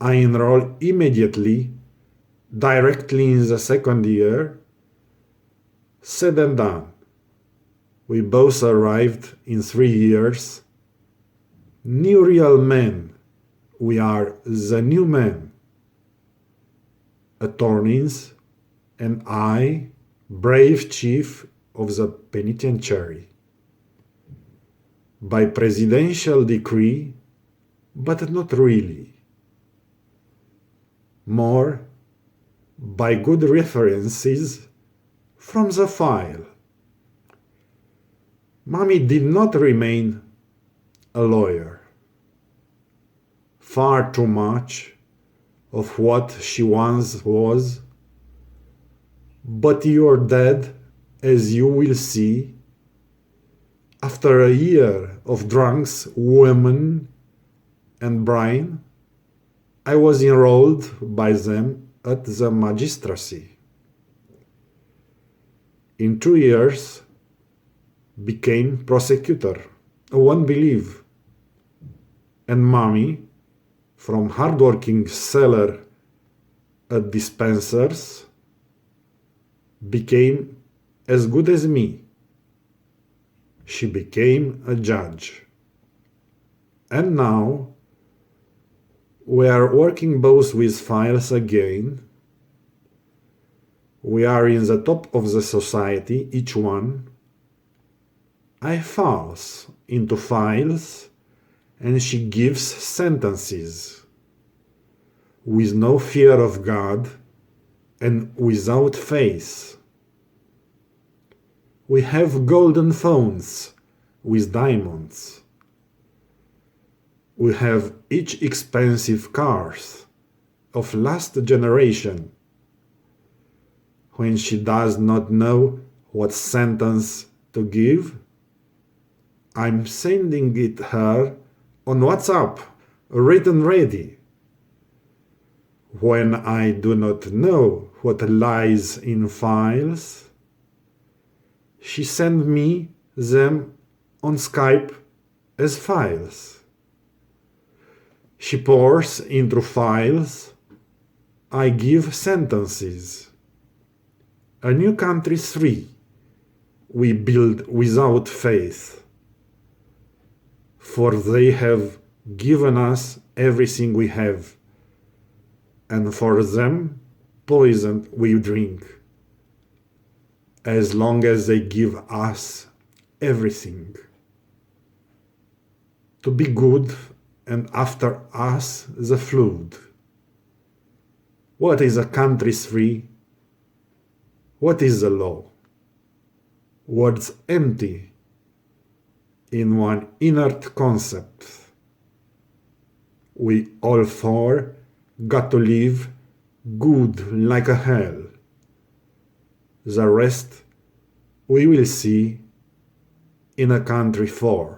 I enroll immediately, directly in the second year. Said and done. We both arrived in 3 years. New real men. We are the new men. Attorneys and I, brave chief of the penitentiary. By presidential decree, but not really. More by good references from the file. Mommy did not remain a lawyer. Far too much of what she once was. But you're dead, as you will see. After a year of drunks, women, and brine, I was enrolled by them at the magistracy. In 2 years, became prosecutor, one believe. And mommy, from hardworking seller at dispensers, became as good as me. She became a judge. And now, we are working both with files again. We are in the top of the society, each one. I falls into files and she gives sentences with no fear of God and without faith. We have golden phones with diamonds. We have each expensive cars of last generation. When she does not know what sentence to give, I'm sending it her on WhatsApp, written ready. When I do not know what lies in files, she sends me them on Skype as files. She pours into files, I give sentences. A new country 3, we build without faith. For they have given us everything we have, and for them poison we drink, as long as they give us everything. To be good, and after us the flood. What is a country 3? What is the law? Words empty in one inert concept. We all four got to live good like a hell. The rest we will see in a country 4.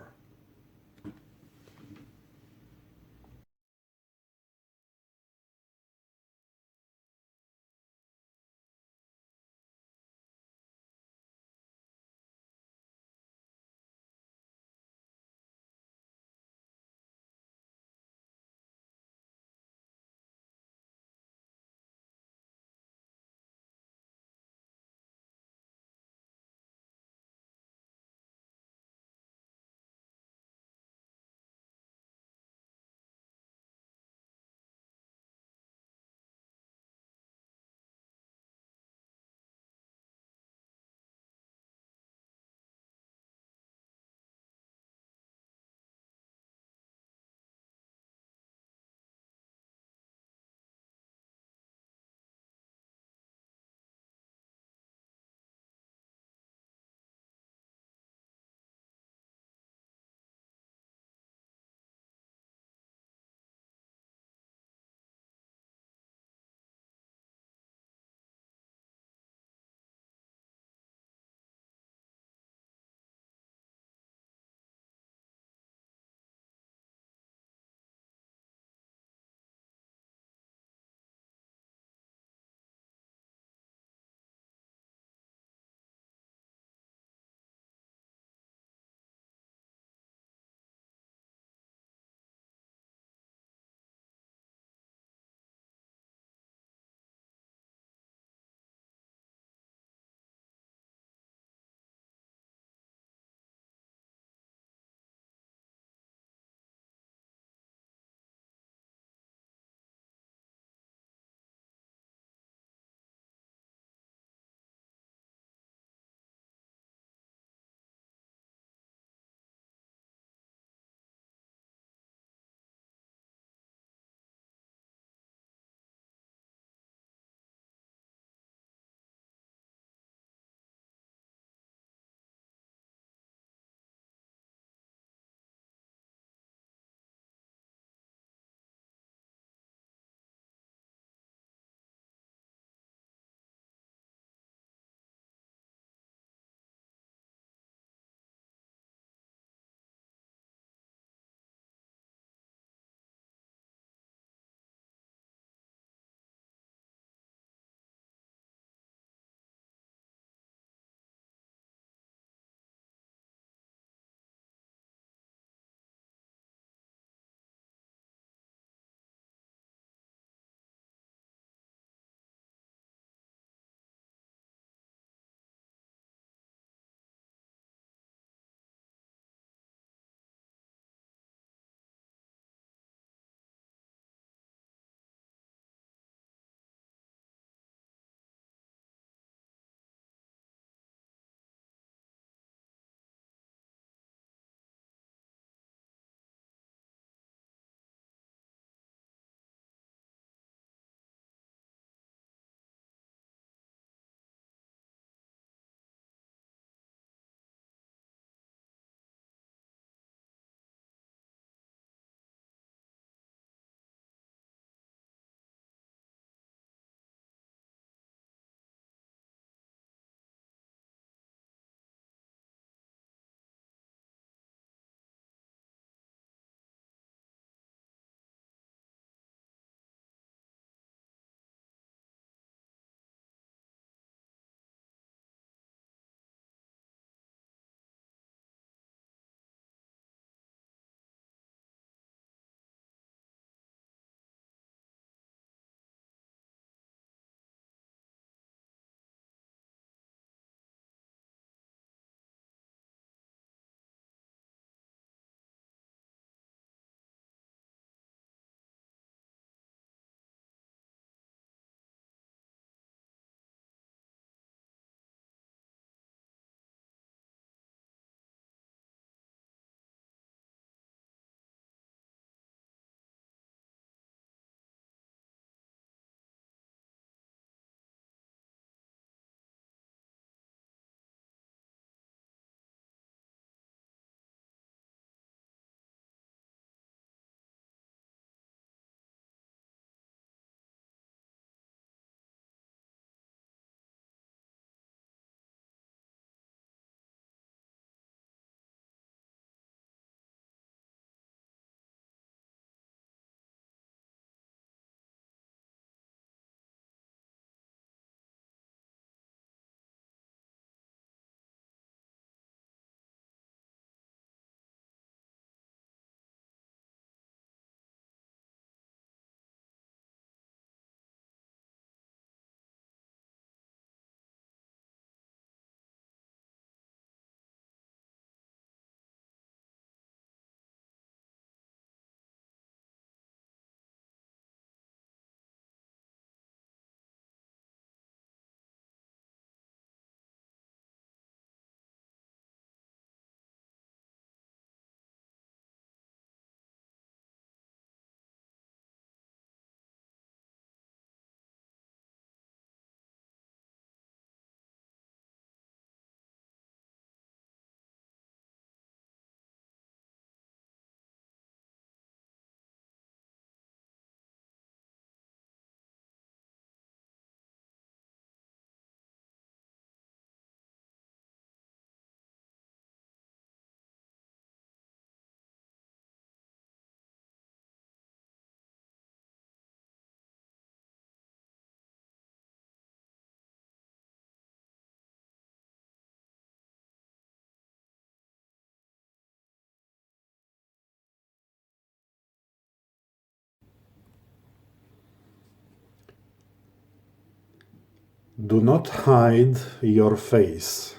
Do not hide your face.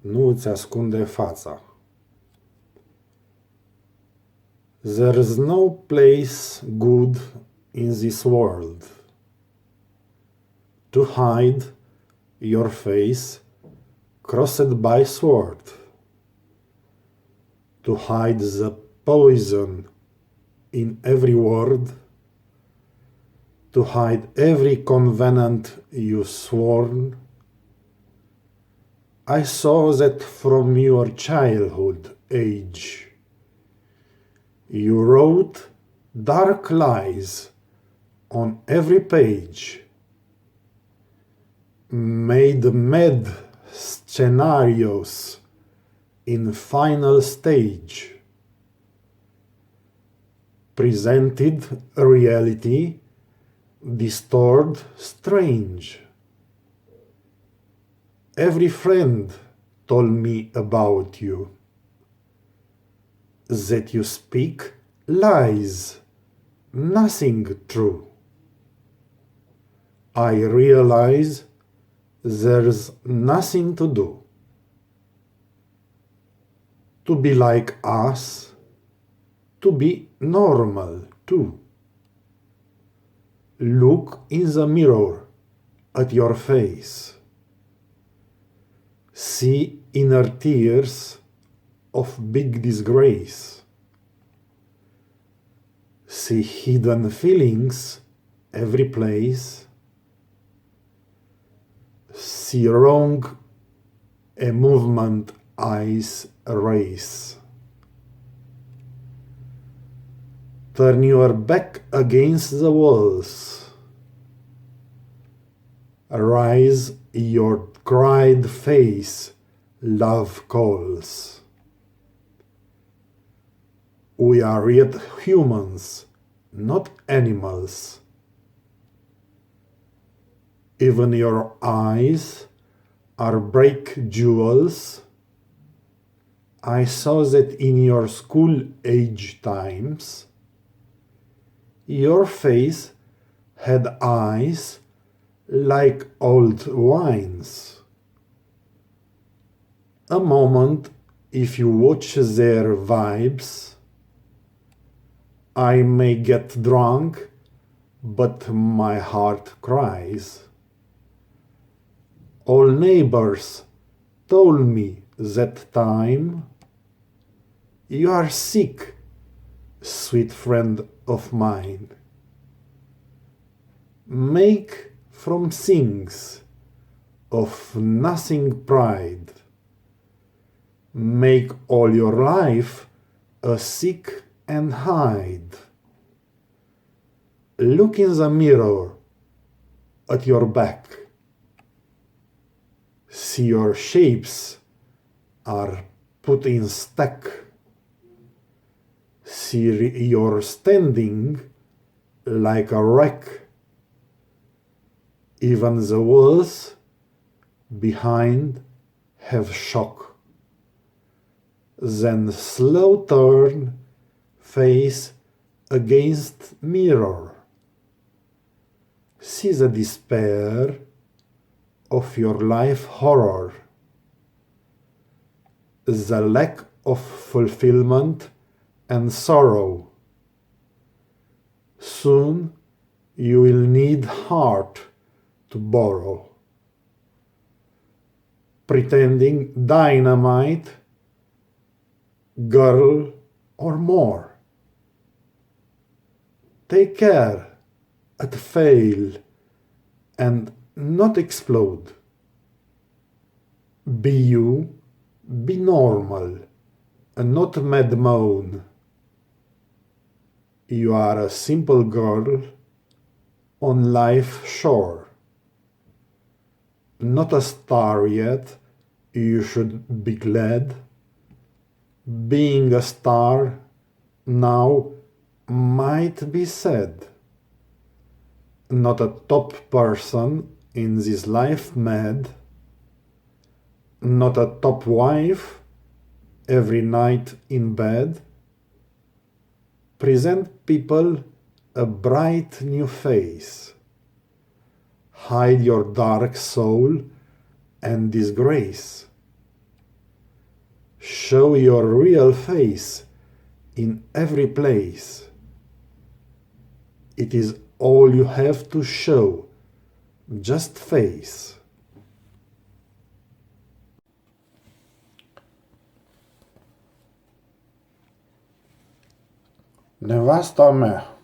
Nu îți ascunde fața. There's no place good in this world. To hide your face crossed by sword. To hide the poison in every word. To hide every covenant you sworn. I saw that from your childhood age. You wrote dark lies on every page, made mad scenarios in final stage, presented reality distorted, strange. Every friend told me about you, that you speak lies, nothing true. I realize there's nothing to do. To be like us, to be normal too. Look in the mirror at your face. See inner tears of big disgrace. See hidden feelings every place. See wrong a movement eyes erase. Turn your back against the walls. Rise your cried face, love calls. We are yet humans, not animals. Even your eyes are break jewels. I saw that in your school age times. Your face had eyes like old wines. A moment, if you watch their vibes, I may get drunk, but my heart cries. All neighbors told me that time, you are sick, sweet friend of mine. Make from things of nothing pride. Make all your life a sick and hide. Look in the mirror at your back. See your shapes are put in stack. See your standing like a wreck. Even the walls behind have shock. Then slow turn face against mirror. See the despair of your life horror. The lack of fulfillment and sorrow. Soon you will need heart to borrow. Pretending dynamite, girl or more. Take care at fail and not explode. Be you, be normal and not mad moan. You are a simple girl on life's shore. Not a star yet, you should be glad. Being a star now might be sad. Not a top person in this life mad. Not a top wife every night in bed. Present people a bright new face. hide your dark soul and disgrace. Show your real face in every place. It is all you have to show, just face. Nevasta mea.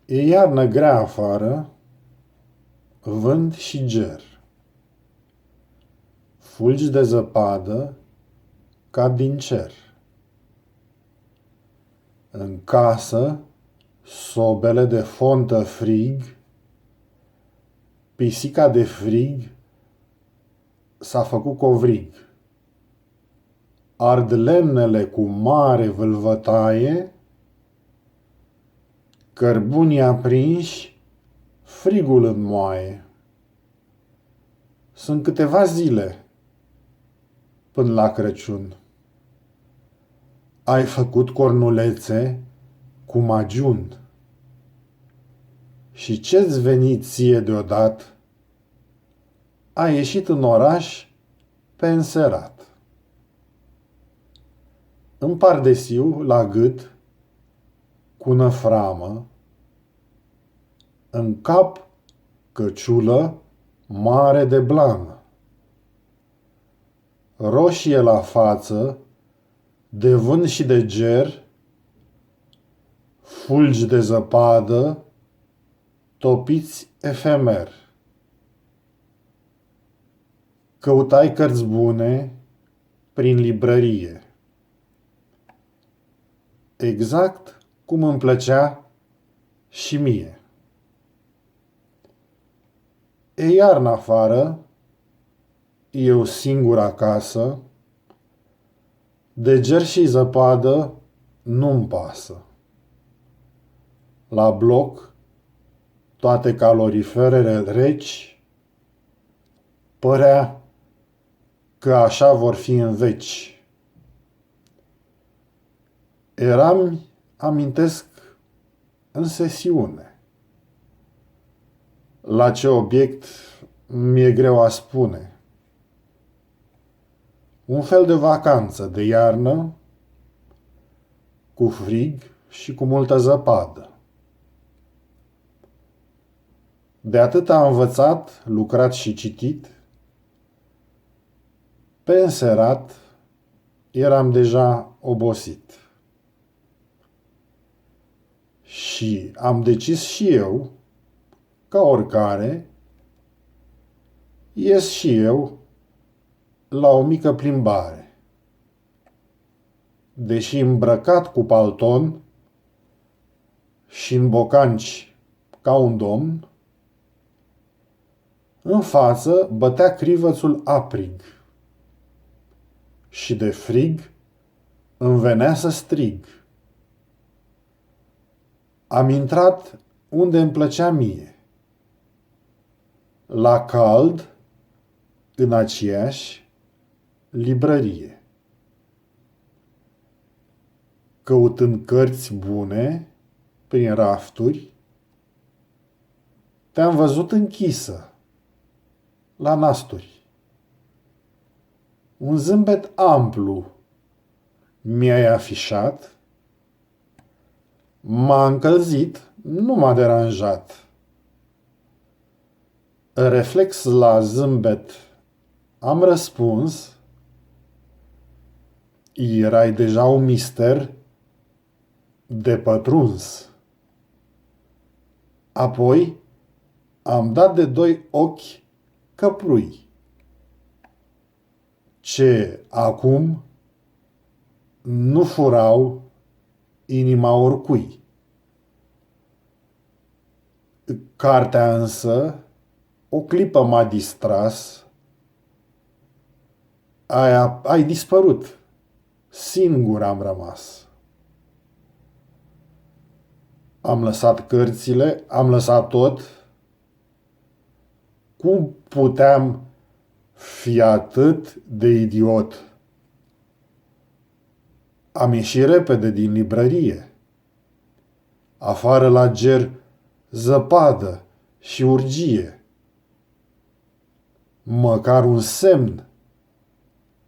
E iarnă grea afară, vânt și ger. Fulgi de zăpadă cad din cer. În casă, sobele de fontă frig, pisica de frig s-a făcut covrig. Ard lemnele cu mare vâlvătaie, cărbunii aprinși, frigul înmoaie. Sunt câteva zile până la Crăciun. Ai făcut cornulețe cu magiun. Și ce-ți veni ție deodată? Ai ieșit în oraș pe înserat. În pardesiu, la gât, cu năframă, în cap căciulă mare de blană, roșie la față, de vânt și de ger, fulgi de zăpadă, topiți efemer. Căutai cărți bune prin librărie. Exact cum îmi plăcea și mie. E iarnă afară, eu singur acasă, de ger și zăpadă nu-mi pasă. La bloc, toate caloriferele reci, părea că așa vor fi în veci. Eram, amintesc, în sesiune. La ce obiect mi-e greu a spune. Un fel de vacanță de iarnă, cu frig și cu multă zăpadă. De atât am învățat, lucrat și citit, pe înserat eram deja obosit. Și am decis și eu, ca oricare, ies și eu la o mică plimbare. Deși îmbrăcat cu palton și în bocanci ca un domn, în față bătea crivățul aprig și de frig îmi venea să strig. Am intrat unde îmi plăcea mie, la cald, în aceeași librărie. Căutând cărți bune prin rafturi, te-am văzut închisă la nasturi. Un zâmbet amplu mi-ai afișat, m-a încălzit, nu m-a deranjat. Reflex la zâmbet am răspuns, erai deja un mister de pătruns. Apoi am dat de doi ochi căprui, ce acum nu furau inima oricui. Cartea însă o clipă m-a distras. Ai dispărut. Singur am rămas. Am lăsat cărțile, am lăsat tot. Cum puteam fi atât de idiot? Am ieșit repede din librărie. Afară la ger zăpadă și urgie. Măcar un semn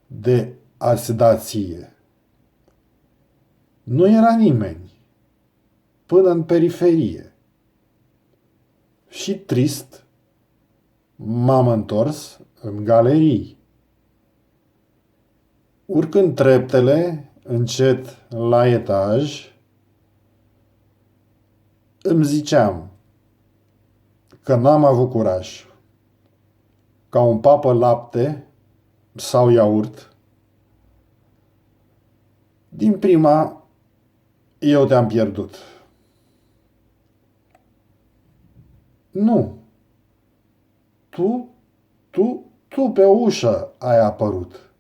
de a-ți da ție. Nu era nimeni până în periferie. Și trist m-am întors în galerii. Urcând treptele încet la etaj, îmi ziceam că n-am avut curaj. Ca un papă lapte sau iaurt, din prima eu te-am pierdut. Nu. Tu pe ușă ai apărut.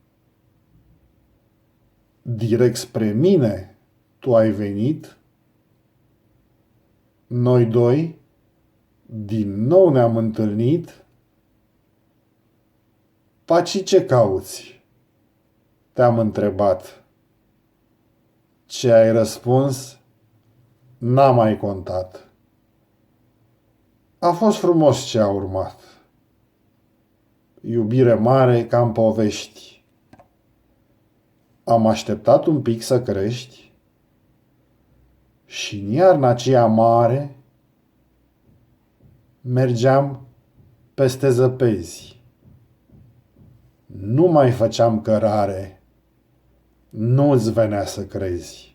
Direct spre mine tu ai venit. Noi doi din nou ne-am întâlnit. Paci, ce cauți? Te-am întrebat. Ce ai răspuns? N-am mai contat. A fost frumos ce a urmat. Iubire mare ca în povești. Am așteptat un pic să crești și în iarna aceea mare mergeam peste zăpezi. Nu mai făceam cărare, nu-ți venea să crezi.